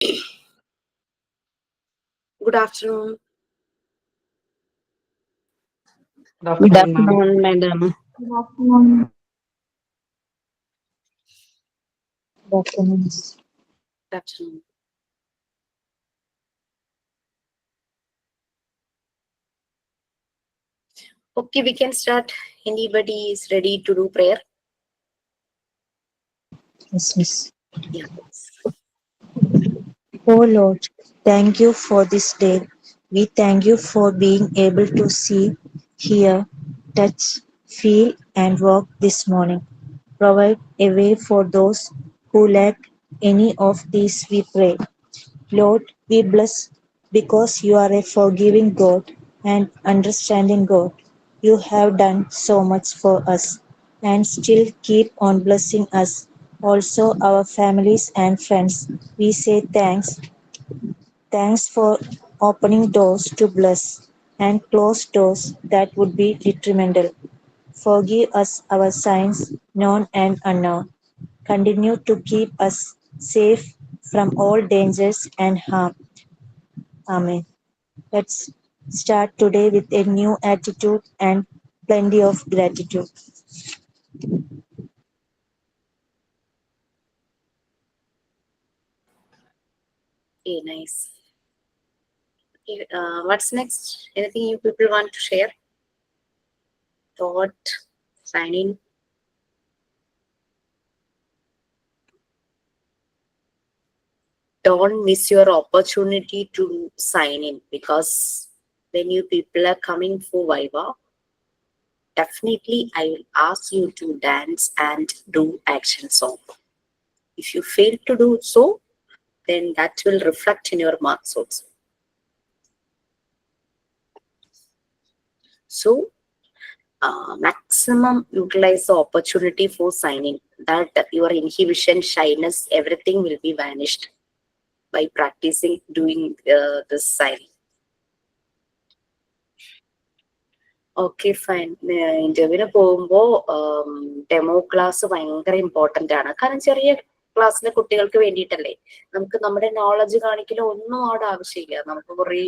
Good afternoon. Good afternoon, madam. Good afternoon. Good afternoon. Good afternoon. Okay, we can start. Anybody is ready to do prayer? Yes, miss. Yeah. Oh Lord, thank you for this day. We thank you for being able to see, hear, touch, feel, and walk this morning. Provide a way for those who lack any of these, we pray. Lord, we bless because you are a forgiving God and understanding God. You have done so much for us and still keep on blessing us. Also, our families and friends. We say thanks. Thanks for opening doors to bless and close doors that would be detrimental. Forgive us our sins, known and unknown. Continue to keep us safe from all dangers and harm. Amen. Let's start today with a new attitude and plenty of gratitude. Okay, nice. Okay, what's next? Anything you people want to share? Thought, sign in. Don't miss your opportunity to sign in, because when you people are coming for Viva, definitely I will ask you to dance and do action song. If you fail to do so, then that will reflect in your marks also. So maximum utilize the opportunity for signing, that your inhibition, shyness, everything will be vanished by practicing doing this signing. Okay fine. ഇന്റർവ്യൂവിന് പോകുമ്പോൾ demo class ഭയങ്കര important ആണ്. കാരണം ചെറിയ ക്ലാസ്സിലെ കുട്ടികൾക്ക് വേണ്ടിയിട്ടല്ലേ. നമുക്ക് നമ്മുടെ നോളജ് കാണിക്കലോ ഒന്നും അവിടെ ആവശ്യമില്ല. നമുക്ക് കുറെ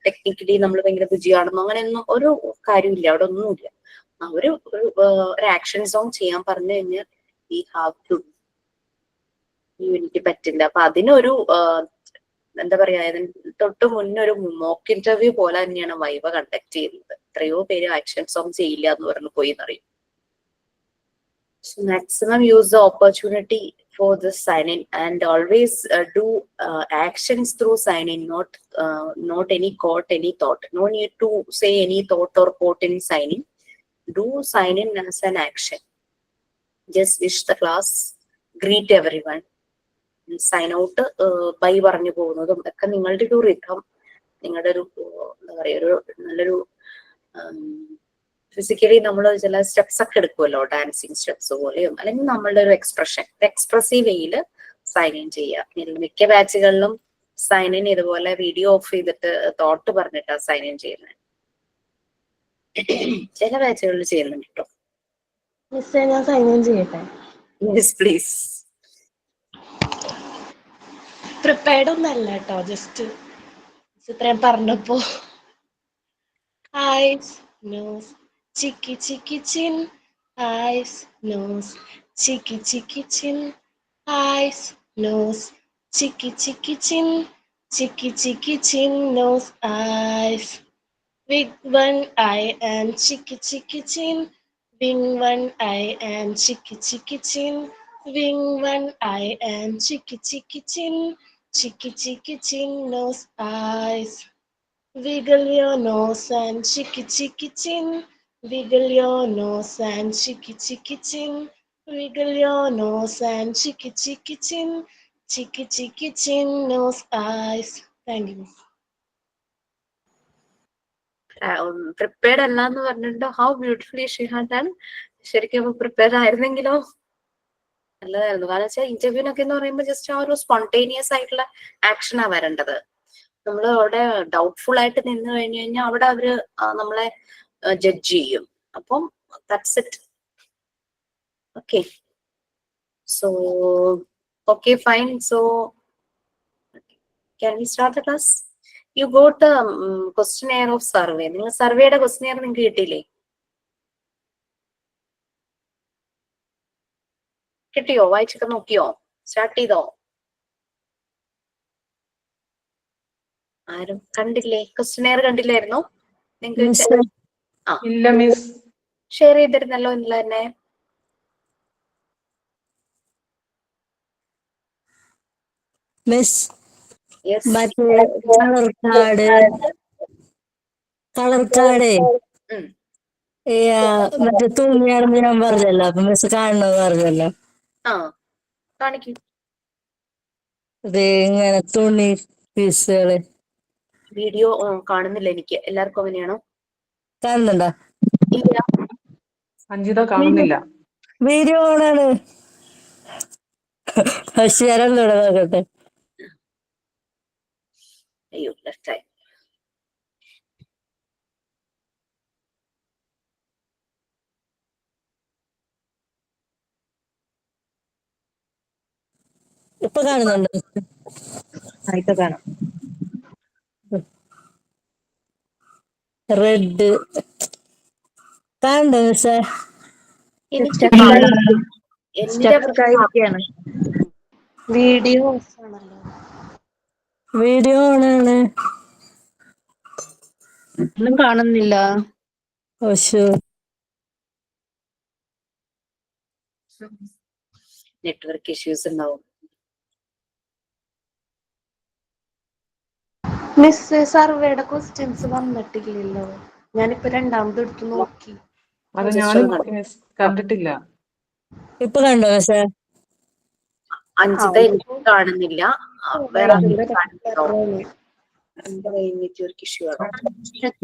ടെക്നിക്കലി നമ്മൾ ഭയങ്കര ബുദ്ധിയാണെന്നോ അങ്ങനെയൊന്നും ഒരു കാര്യമില്ല, അവിടെ ഒന്നുമില്ല. ഒരു ആക്ഷൻ സോങ് ചെയ്യാൻ പറഞ്ഞു കഴിഞ്ഞാൽ വി ഹാവ് ടു, എനിക്ക് പറ്റില്ല. അപ്പൊ അതിനൊരു എന്താ പറയാ, തൊട്ട് മുന്നേ ഒരു മോക്ക് ഇന്റർവ്യൂ പോലെ തന്നെയാണ് വൈവ കണ്ടക്ട് ചെയ്യുന്നത്. എത്രയോ പേര് ആക്ഷൻ സോങ് ചെയ്യില്ല എന്ന് പറഞ്ഞു പോയി എന്നറിയും. So maximum use the opportunity for this sign-in, and always do actions through sign-in, not any quote, any thought. No need to say any thought or quote in sign-in. Do sign-in as an action. Just wish the class, greet everyone, sign out bye പറഞ്ഞു പോകുന്നതും ഒക്കെ നിങ്ങളുടെ ഒരു rhythm, നിങ്ങളുടെ ഒരു എന്താ പറയുക, ഒരു നല്ലൊരു ഫിസിക്കലി നമ്മൾ ചില സ്റ്റെപ്സ് ഒക്കെ എടുക്കുമല്ലോ, ഡാൻസിങ് സ്റ്റെപ്സ് പോലെയും, അല്ലെങ്കിൽ നമ്മളുടെ ഒരു എക്സ്പ്രഷൻ, എക്സ്പ്രസീവ് വേയിൽ സൈൻ ഇൻ ചെയ്യുക. മിക്ക ബാച്ചുകളിലും സൈൻ ഇൻ ഇതുപോലെ വീഡിയോ ഓഫ് ചെയ്തിട്ട് തോട്ട് പറഞ്ഞിട്ടാണ് സൈൻ ഇൻ ചെയ്യുന്നത്. ചില ബാച്ചുകളിൽ ചെയ്യുന്നുണ്ട് കേട്ടോ. ഞാൻ സൈൻ ഇൻ ചെയ്യട്ടെ? Yes please. പ്രിപ്പയർഡ് ഒന്നല്ല കേട്ടോ, ജസ്റ്റ് ഇത്രയും പറഞ്ഞപ്പോ. Ice nose chikki cheeky chin, ice nose chikki cheeky chin, ice nose chikki cheeky chin, cheeky cheeky chin nose eyes. Big one eye and chicky chicky chin, wing one eye and chicky chicky chin, wing one eye and chicky chicky chin, chicky chicky chin nose eyes. Wiggle your nose and chicky chicky chin, wiggle your nose and chicky chicky chin, wiggle your nose and chicky chicky chin, chicky chicky chin nose eyes. Thank you. Prepared അല്ല എന്ന് പറഞ്ഞിട്ട് how beautifully she had done. ശരിക്കും prepared ആയിരുന്നെങ്കിലോ നല്ലതായിരുന്നു. കാരണം വെച്ചാൽ ഇന്റർവ്യൂനൊക്കെ എന്ന് പറയുമ്പോൾ just ആ ഒരു സ്പോണ്ടേനിയസ് ആയിട്ടുള്ള ആക്ഷനാണ് വരേണ്ടത്. നമ്മൾ അവിടെ ഡൗട്ട്ഫുൾ ആയിട്ട് നിന്ന് കഴിഞ്ഞു കഴിഞ്ഞാൽ അവിടെ അവര് നമ്മളെ ജഡ്ജ് ചെയ്യും. അപ്പം that's it. Okay, so okay fine. So Can we start the class? You got the questionnaire of survey. നിങ്ങൾ സർവേയുടെ questionnaire നിങ്ങൾക്ക് കിട്ടിയില്ലേ? കിട്ടിയോ? വായിച്ചൊക്കെ നോക്കിയോ? സ്റ്റാർട്ട് ചെയ്തോ? ആരും കണ്ടില്ലേ? questionnaire കണ്ടില്ലായിരുന്നോ? നിങ്ങൾക്ക് ഇല്ല മിസ്. ഷെയർ ചെയ്തിരുന്നല്ലോ ഇന്നലെ തന്നെ. Miss yes. മറ്റേ കളർ കാർഡ് മറ്റേ തുണിയാണെന്ന് ഞാൻ പറഞ്ഞല്ലോ. അപ്പൊ മിസ് കാണണമെന്ന് പറഞ്ഞല്ലോ. ആ കാണിക്കും. ഇത് ഇങ്ങനെ തുണി പീസുകള് വീഡിയോ കാണുന്നില്ല എനിക്ക്. എല്ലാവർക്കും അങ്ങനെയാണോ? കാണുന്നുണ്ടോ? ഇല്ല. അഞ്ജിത കാണുന്നില്ല. വീഡിയോ ഓണാണ്. ഷെയർ നോക്കട്ടെ. അയ്യോ ലെഫ്റ്റ് ആയി. ഇപ്പൊ കാണുന്നുണ്ടോ? ഇപ്പൊ കാണാം. റെഡ് കാണണ്ടോ മിസ്സേ? എനിക്ക് വീഡിയോ ഓഫ് ആണല്ലോ. വീഡിയോ ഓണാണ്. ഒന്നും കാണുന്നില്ല. നെറ്റ്വർക്ക് ഇഷ്യൂസ് ഉണ്ടാവും. മിസ് സർവേയുടെ ക്വസ്റ്റ്യൻസ് വന്നിട്ടില്ലല്ലോ. ഞാനിപ്പോ രണ്ടാമത് എടുത്ത് നോക്കി. അത് ഞാനും മിസ് കണ്ടിട്ടില്ല. ഇപ്പൊ കണ്ടോ മിസ്സേ? അഞ്ചിത എനിക്ക് കാണുന്നില്ല. വേറെ നെറ്റ്വർക്ക് ഇഷ്യൂ ആണോ?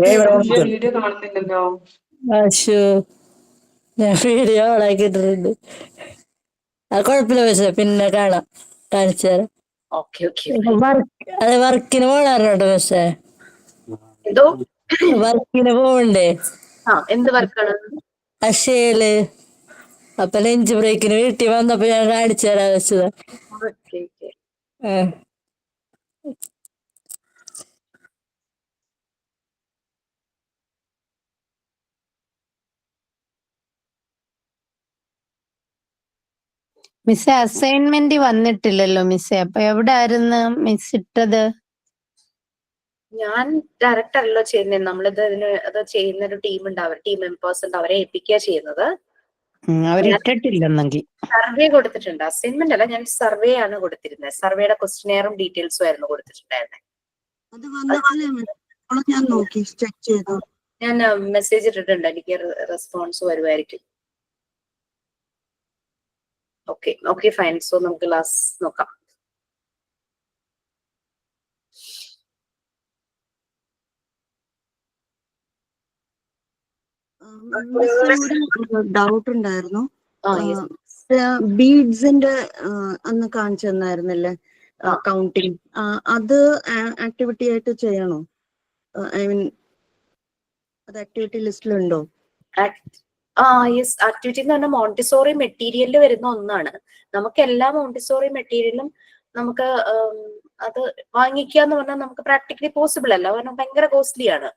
വീഡിയോ കാണുന്നില്ലല്ലോ. ഞാൻ വീഡിയോ ഓണാക്കിയിട്ടുണ്ട്. അത് കുഴപ്പമില്ല മിസ്സേ, പിന്നെ കാണാം. കാണിച്ചു തരാം. Okay okay. അത് വർക്കിന് പോകാറുണ്ടോ മിസ്സേ? എന്തോ വർക്കിന് പോകണ്ടേ? എന്ത് വർക്കാണ്? അക്ഷയയില്. അപ്പൊ ലഞ്ച് ബ്രേക്കിന് വീട്ടിൽ വന്നപ്പോ ഞാൻ കാണിച്ചു തരാൻ വെച്ചതാ. മിസ്സേ അസൈൻമെന്റ് വന്നിട്ടില്ലല്ലോ മിസ്സേ. അപ്പൊ എവിടെ ആയിരുന്നു മിസ് ഇട്ടത്? ഞാൻ ഡയറക്റ്റ് അല്ലല്ലോ ചെയ്യുന്നത്. നമ്മളിത് അത് ചെയ്യുന്ന ഒരു ടീം ഉണ്ട്. ടീം മെമ്പേഴ്സ് ഉണ്ട്. അവരെ ഏൽപ്പിക്കുക ചെയ്യുന്നത്. അവരിട്ടിട്ടില്ലെന്നെങ്കിൽ സർവേ കൊടുത്തിട്ടുണ്ട്. അസൈൻമെന്റ് അല്ല, ഞാൻ സർവേ ആണ് കൊടുത്തിരുന്നത്. സർവേയുടെ ക്വസ്റ്റ്യനെയറും ഡീറ്റെയിൽസും ആയിരുന്നു കൊടുത്തിട്ടുണ്ടായിരുന്നത്. ഞാൻ നോക്കി ചെക്ക് ചെയ്തു. ഞാൻ മെസ്സേജ് ഇട്ടിട്ടുണ്ട്. എനിക്ക് റെസ്പോൺസ് വരുമായിരിക്കും. Okay okay fine. സോ നമുക്ക് ക്ലാസ് നോക്കാം. ഡൗട്ട് ഉണ്ടായിരുന്നു. ബീഡ്സിന്റെ അന്ന് കാണിച്ചു തന്നായിരുന്നല്ലേ കൗണ്ടിങ്, അത് ആക്ടിവിറ്റി ആയിട്ട് ചെയ്യണോ? ഐ മീൻ അത് ആക്ടിവിറ്റി ലിസ്റ്റിലുണ്ടോ? യെസ്. ആക്ടിവിറ്റി എന്ന് പറഞ്ഞാൽ മോണ്ടിസോറി മെറ്റീരിയലിൽ വരുന്ന ഒന്നാണ്. നമുക്ക് എല്ലാ മോണ്ടിസോറി മെറ്റീരിയലും നമുക്ക് അത് വാങ്ങിക്കുക എന്ന് പറഞ്ഞാൽ നമുക്ക് പ്രാക്ടിക്കലി പോസിബിൾ അല്ല. കാരണം ഭയങ്കര കോസ്റ്റ്ലി ആണ്.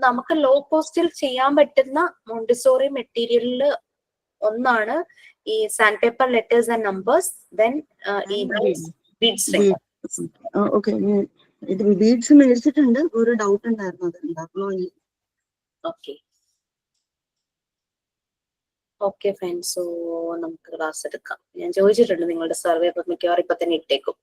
നമുക്ക് ലോ കോസ്റ്റിൽ ചെയ്യാൻ പറ്റുന്ന മോണ്ടിസോറി മെറ്റീരിയലിൽ ഒന്നാണ് ഈ sand paper letters and numbers. Then ഈ ബീഡ്സ്. ഓക്കെ, ഇത് ബീഡ്സ് മേടിച്ചിട്ടുണ്ട്. ഒരു ഡൗട്ട് ഉണ്ടായിരുന്നു, അത് ഉണ്ടാക്കണോ? Okay okay fine. സോ നമുക്ക് ക്ലാസ് എടുക്കാം. ഞാൻ ചോദിച്ചിട്ടുണ്ട് നിങ്ങളുടെ സർവേ. അപ്പൊ മിക്കവാറും ഇപ്പൊ തന്നെ ഇട്ടേക്കും.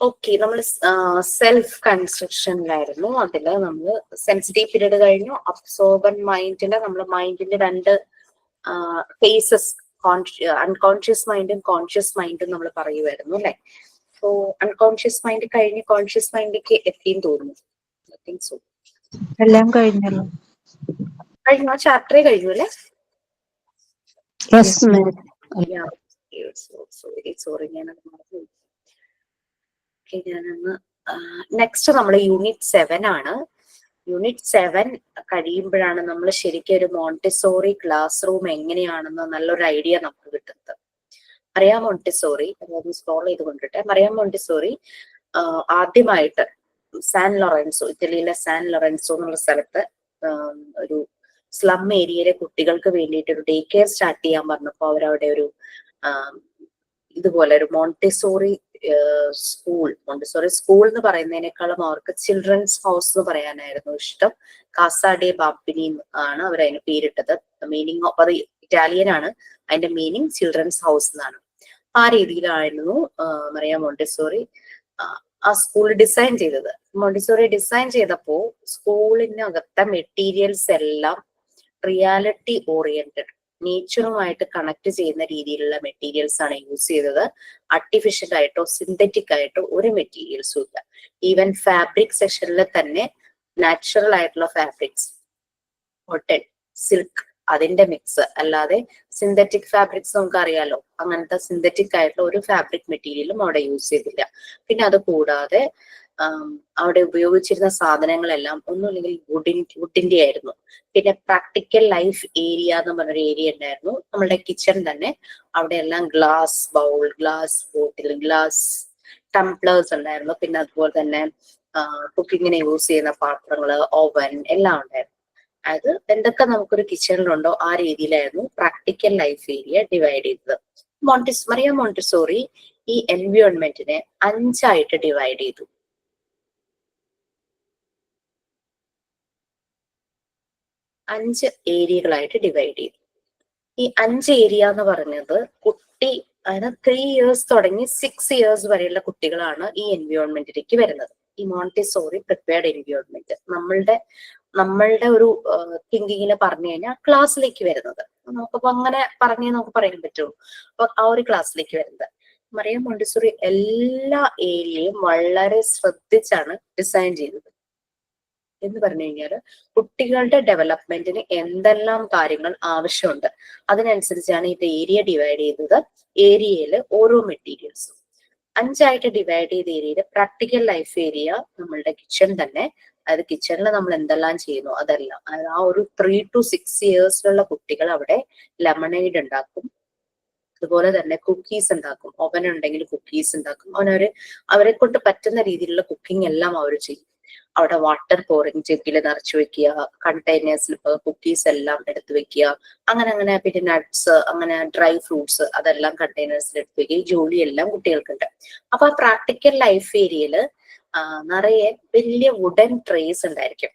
ഓക്കെ, നമ്മൾ സെൽഫ് കൺസ്ട്രക്ഷനിലായിരുന്നു. അതില് നമ്മൾ സെൻസിറ്റീവ് പീരീഡ് കഴിഞ്ഞു. അബ്സോർബൻ മൈൻഡില് നമ്മൾ മൈൻഡിന്റെ രണ്ട് ഫേസസ്, അൺകോൺഷ്യസ് മൈൻഡും കോൺഷ്യസ് മൈൻഡും നമ്മൾ പറയുമായിരുന്നു അല്ലെ. സോ അൺകോൺഷ്യസ് മൈൻഡ് കഴിഞ്ഞ് കോൺഷ്യസ് മൈൻഡിലേക്ക് എത്തിയെന്ന് തോന്നുന്നു. I think so. എല്ലാം കഴിഞ്ഞല്ലോ. കഴിഞ്ഞു. ആ ചാപ്റ്ററേ കഴിഞ്ഞു അല്ലേ? സോറി ഞാനത് മറന്നു. ഞാനൊന്ന് നെക്സ്റ്റ് നമ്മൾ യൂണിറ്റ് 7 ആണ്. യൂണിറ്റ് 7 കഴിയുമ്പോഴാണ് നമ്മൾ ശരിക്കും ഒരു മോണ്ടിസോറി ക്ലാസ് റൂം എങ്ങനെയാണെന്ന് നല്ലൊരു ഐഡിയ നമുക്ക് കിട്ടുന്നത്. മറിയ മോണ്ടിസോറി അതൊന്ന് സ്ക്രോൾ ചെയ്ത് കൊണ്ടിട്ടെ. മറിയ മോണ്ടിസോറി ആദ്യമായിട്ട് സാൻ ലൊറൻസോ, ഇറ്റലിയിലെ സാൻ ലൊറൻസോ എന്നുള്ള സ്ഥലത്ത് ഒരു സ്ലം ഏരിയയിലെ കുട്ടികൾക്ക് വേണ്ടിയിട്ട് ഒരു ഡേ കെയർ സ്റ്റാർട്ട് ചെയ്യാൻ പറഞ്ഞപ്പോൾ അവരവിടെ ഒരു ഇതുപോലെ ഒരു മോണ്ടിസോറി മോണ്ടിസോറി സ്കൂൾ എന്ന് പറയുന്നതിനേക്കാളും അവർക്ക് ചിൽഡ്രൻസ് ഹൗസ് എന്ന് പറയാനായിരുന്നു ഇഷ്ടം. കാസ ഡെ ബാംബിനി ആണ് അവർ അതിന് പേരിട്ടത്. മീനിങ് അത് ഇറ്റാലിയൻ ആണ്, അതിന്റെ മീനിങ് ചിൽഡ്രൻസ് ഹൗസ് എന്നാണ്. ആ രീതിയിലായിരുന്നു മറിയ മോണ്ടിസോറി ആ സ്കൂൾ ഡിസൈൻ ചെയ്തത്. മോണ്ടിസോറി ഡിസൈൻ ചെയ്തപ്പോ സ്കൂളിനകത്തെ മെറ്റീരിയൽസ് എല്ലാം റിയാലിറ്റി ഓറിയന്റഡ്, നേച്ചറുമായിട്ട് കണക്ട് ചെയ്യുന്ന രീതിയിലുള്ള മെറ്റീരിയൽസ് ആണ് യൂസ് ചെയ്തത്. ആർട്ടിഫിഷ്യൽ ആയിട്ടോ സിന്തറ്റിക് ആയിട്ടോ ഒരു മെറ്റീരിയൽസും ഇല്ല. ഈവൻ ഫാബ്രിക് സെക്ഷനിൽ തന്നെ നാച്ചുറൽ ആയിട്ടുള്ള ഫാബ്രിക്സ്, കോട്ടൺ, സിൽക്ക് അതിന്റെ മിക്സ്, അല്ലാതെ സിന്തറ്റിക് ഫാബ്രിക്സ് നമുക്ക് അറിയാലോ, അങ്ങനത്തെ സിന്തറ്റിക് ആയിട്ടുള്ള ഒരു ഫാബ്രിക് മെറ്റീരിയലും അവിടെ യൂസ് ചെയ്തില്ല. പിന്നെ അത് കൂടാതെ അവിടെ ഉപയോഗിച്ചിരുന്ന സാധനങ്ങളെല്ലാം ഒന്നുമില്ലെങ്കിൽ വുഡിന്റെ ആയിരുന്നു. പിന്നെ പ്രാക്ടിക്കൽ ലൈഫ് ഏരിയ എന്ന് പറഞ്ഞൊരു ഏരിയ ഉണ്ടായിരുന്നു നമ്മളുടെ കിച്ചൺ തന്നെ. അവിടെ എല്ലാം glass bowl, glass bottle, glass tumblers ഉണ്ടായിരുന്നു. പിന്നെ അതുപോലെ തന്നെ കുക്കിങ്ങിന് യൂസ് ചെയ്യുന്ന പാത്രങ്ങള്, ഓവൻ എല്ലാം ഉണ്ടായിരുന്നു. അത് എന്തൊക്കെ നമുക്കൊരു കിച്ചണിലുണ്ടോ ആ രീതിയിലായിരുന്നു പ്രാക്ടിക്കൽ ലൈഫ് ഏരിയ ഡിവൈഡ് ചെയ്തത്. മറിയ മോണ്ടിസോറി ഈ എൻവയോൺമെന്റിനെ 5 ആയിട്ട് ഡിവൈഡ് ചെയ്തു. 5 ഏരിയകളായിട്ട് ഡിവൈഡ് ചെയ്തു. ഈ 5 ഏരിയ എന്ന് പറഞ്ഞത് കുട്ടി അതായത് 3 ഇയേഴ്സ് തുടങ്ങി 6 ഇയേഴ്സ് വരെയുള്ള കുട്ടികളാണ് ഈ എൻവയോൺമെന്റിലേക്ക് വരുന്നത്. ഈ മോണ്ടിസോറി പ്രിപ്പയർഡ് എൻവയോൺമെന്റ് നമ്മളുടെ ഒരു തിങ്കിങ്ങിന് പറഞ്ഞു കഴിഞ്ഞാൽ ക്ലാസ്സിലേക്ക് വരുന്നത്. നമുക്കിപ്പോ അങ്ങനെ പറഞ്ഞേ നമുക്ക് പറയാൻ പറ്റുള്ളൂ. അപ്പൊ ആ ഒരു ക്ലാസ്സിലേക്ക് വരുന്നത് മറിയ മോണ്ടിസോറി എല്ലാ ഏരിയയും വളരെ ശ്രദ്ധിച്ചാണ് ഡിസൈൻ ചെയ്തത്. എന്ന് പറഞ്ഞു കഴിഞ്ഞാൽ കുട്ടികളുടെ ഡെവലപ്മെന്റിന് എന്തെല്ലാം കാര്യങ്ങൾ ആവശ്യമുണ്ട് അതിനനുസരിച്ചാണ് ഇത് ഏരിയ ഡിവൈഡ് ചെയ്തത്. ഏരിയയിൽ ഓരോ മെറ്റീരിയൽസും 5 ആയിട്ട് ഡിവൈഡ് ചെയ്ത ഏരിയയിൽ പ്രാക്ടിക്കൽ ലൈഫ് ഏരിയ നമ്മളുടെ കിച്ചൺ തന്നെ. അതായത് കിച്ചണിൽ നമ്മൾ എന്തെല്ലാം ചെയ്യുന്നു അതെല്ലാം. ആ ഒരു 3 to 6 ഇയേഴ്സിലുള്ള കുട്ടികൾ അവിടെ ലെമണേഡ് ഉണ്ടാക്കും, അതുപോലെ തന്നെ കുക്കീസ് ഉണ്ടാക്കും. ഓവൻ ഉണ്ടെങ്കിൽ കുക്കീസ് ഉണ്ടാക്കും. അവരെ കൊണ്ട് പറ്റുന്ന രീതിയിലുള്ള കുക്കിംഗ് എല്ലാം അവർ ചെയ്യും. അവിടെ വാട്ടർ പോറിങ് ജഗ്ഗിൽ നിറച്ചു വെക്കുക, കണ്ടെയ്നേഴ്സിൽ കുക്കീസ് എല്ലാം എടുത്തു വെക്കുക, അങ്ങനെ പിന്നെ നട്ട്സ്, അങ്ങനെ ഡ്രൈ ഫ്രൂട്ട്സ് അതെല്ലാം കണ്ടെയ്നേഴ്സിൽ എടുത്തു വെക്കുക. ഈ ജോലിയെല്ലാം കുട്ടികൾക്കുണ്ട്. അപ്പൊ ആ പ്രാക്ടിക്കൽ ലൈഫ് ഏരിയയില് നിറയെ വലിയ വുഡൻ ട്രേസ് ഉണ്ടായിരിക്കും.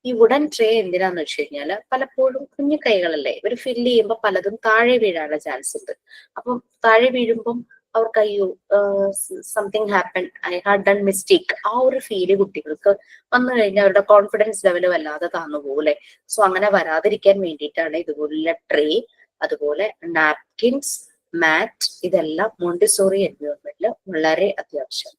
ഈ വുഡൻ ട്രേ എന്തിനാന്ന് വെച്ച് കഴിഞ്ഞാല് പലപ്പോഴും കുഞ്ഞു കൈകളല്ലേ, ഇവർ ഫില്ല് ചെയ്യുമ്പോൾ പലതും താഴെ വീഴാനുള്ള ചാൻസ് ഉണ്ട്. അപ്പം താഴെ വീഴുമ്പം അവർക്ക് അയ്യോ something happen, I had done mistake, ആ ഒരു ഫീല് കുട്ടികൾക്ക് വന്നു കഴിഞ്ഞാൽ അവരുടെ കോൺഫിഡൻസ് ലെവൽ വല്ലാതെ താന്നു പോലെ. സോ അങ്ങനെ വരാതിരിക്കാൻ വേണ്ടിയിട്ടാണ് ഇതുപോലുള്ള ട്രേ, അതുപോലെ നാപ്കിൻസ്, മാറ്റ്, ഇതെല്ലാം മോണ്ടിസോറി എൻവയോൺമെന്റിൽ വളരെ അത്യാവശ്യം.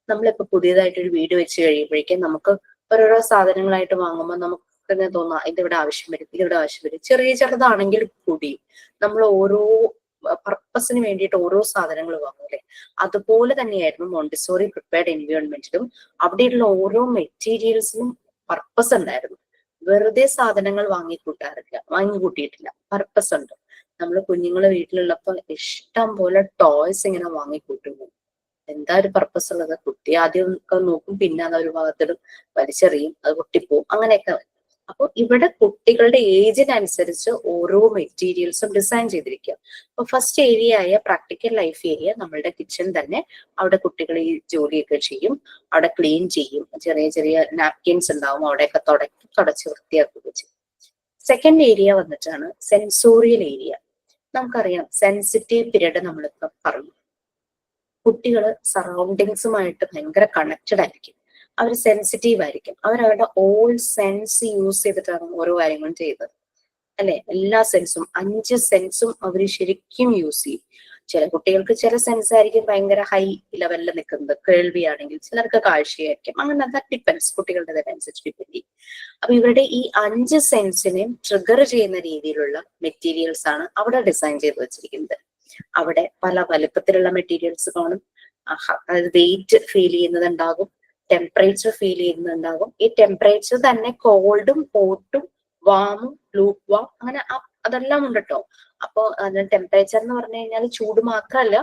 നമ്മളിപ്പോ പുതിയതായിട്ടൊരു വീട് വെച്ച് കഴിയുമ്പോഴേക്കും നമുക്ക് ഓരോരോ സാധനങ്ങളായിട്ട് വാങ്ങുമ്പോൾ നമുക്ക് തന്നെ തോന്നാം ഇതിവിടെ ആവശ്യം വരും, ഇതിവിടെ ആവശ്യം വരും. ചെറുതാണെങ്കിൽ കൂടി നമ്മൾ ഓരോ പർപ്പസിന് വേണ്ടിയിട്ട് ഓരോ സാധനങ്ങൾ വാങ്ങൂലേ, അതുപോലെ തന്നെയായിരുന്നു മോണ്ടിസോറി പ്രിപ്പയർഡ് എൻവയോൺമെന്റിലും. അവിടെയുള്ള ഓരോ മെറ്റീരിയൽസിനും പർപ്പസ് ഉണ്ടായിരുന്നു. വെറുതെ സാധനങ്ങൾ വാങ്ങിക്കൂട്ടിയിട്ടില്ല, പർപ്പസ് ഉണ്ട്. നമ്മൾ കുഞ്ഞുങ്ങളെ വീട്ടിലുള്ളപ്പോ ഇഷ്ടം പോലെ ടോയ്സ് ഇങ്ങനെ വാങ്ങിക്കൂട്ടുന്നു. എന്താ ഒരു പർപ്പസ് ഉള്ളത്? കുട്ടി ആദ്യം ഒക്കെ നോക്കും, പിന്നെ അത് ഒരു ഭാഗത്തിടും, വലിച്ചെറിയും, അത് പൊട്ടിപ്പോവും, അങ്ങനെയൊക്കെ. അപ്പൊ ഇവിടെ കുട്ടികളുടെ ഏജിനനുസരിച്ച് ഓരോ മെറ്റീരിയൽസും ഡിസൈൻ ചെയ്തിരിക്കുക. അപ്പൊ ഫസ്റ്റ് ഏരിയ ആയ പ്രാക്ടിക്കൽ ലൈഫ് ഏരിയ നമ്മളുടെ കിച്ചൺ തന്നെ. അവിടെ കുട്ടികൾ ഈ ജോലിയൊക്കെ ചെയ്യും, അവിടെ ക്ലീൻ ചെയ്യും, ചെറിയ നാപ്കിൻസ് ഉണ്ടാവും, അവിടെയൊക്കെ തുടച്ച് വൃത്തിയാക്കുകയൊക്കെ ചെയ്യും. സെക്കൻഡ് ഏരിയ വന്നിട്ടാണ് സെൻസോറിയൽ ഏരിയ. നമുക്കറിയാം സെൻസിറ്റീവ് പീരീഡ് നമ്മളിപ്പോ പറഞ്ഞു. കുട്ടികൾ സറൗണ്ടിങ്സുമായിട്ട് ഭയങ്കര കണക്റ്റഡ് ആയിരിക്കും, അവർ സെൻസിറ്റീവ് ആയിരിക്കും, അവരവരുടെ ഓൾ സെൻസ് യൂസ് ചെയ്തിട്ടാണ് ഓരോ കാര്യങ്ങളും ചെയ്യുന്നത് അല്ലെ. എല്ലാ സെൻസും 5 സെൻസും അവർ ശരിക്കും യൂസ് ചെയ്യും. ചില കുട്ടികൾക്ക് ചില സെൻസ് ആയിരിക്കും ഭയങ്കര ഹൈ ലെവലിൽ നിൽക്കുന്നത്, കേൾവിയാണെങ്കിൽ ചിലർക്ക് കാഴ്ചയായിരിക്കും, അങ്ങനെ ദാറ്റ് ഡിപ്പെൻസ്, കുട്ടികളുടേതനുസരിച്ച് ഡിപ്പെൻഡ് ചെയ്യും. അപ്പൊ ഇവരുടെ ഈ 5 സെൻസിനെയും ട്രിഗർ ചെയ്യുന്ന രീതിയിലുള്ള മെറ്റീരിയൽസ് ആണ് അവിടെ ഡിസൈൻ ചെയ്ത് വെച്ചിരിക്കുന്നത്. അവിടെ പല വലുപ്പത്തിലുള്ള മെറ്റീരിയൽസ് കാണും. അതായത് വെയിറ്റ് ഫീൽ ചെയ്യുന്നതുണ്ടാകും, ടെമ്പറേച്ചർ ഫീൽ ചെയ്യുന്നുണ്ടാകും. ഈ ടെമ്പറേച്ചർ തന്നെ കോൾഡും ഹോട്ടും വാമും ലൂക്ക് വാം അങ്ങനെ അതെല്ലാം ഉണ്ട് കേട്ടോ. അപ്പൊ ടെമ്പറേച്ചർ എന്ന് പറഞ്ഞു കഴിഞ്ഞാൽ ചൂട് മാത്രമല്ല,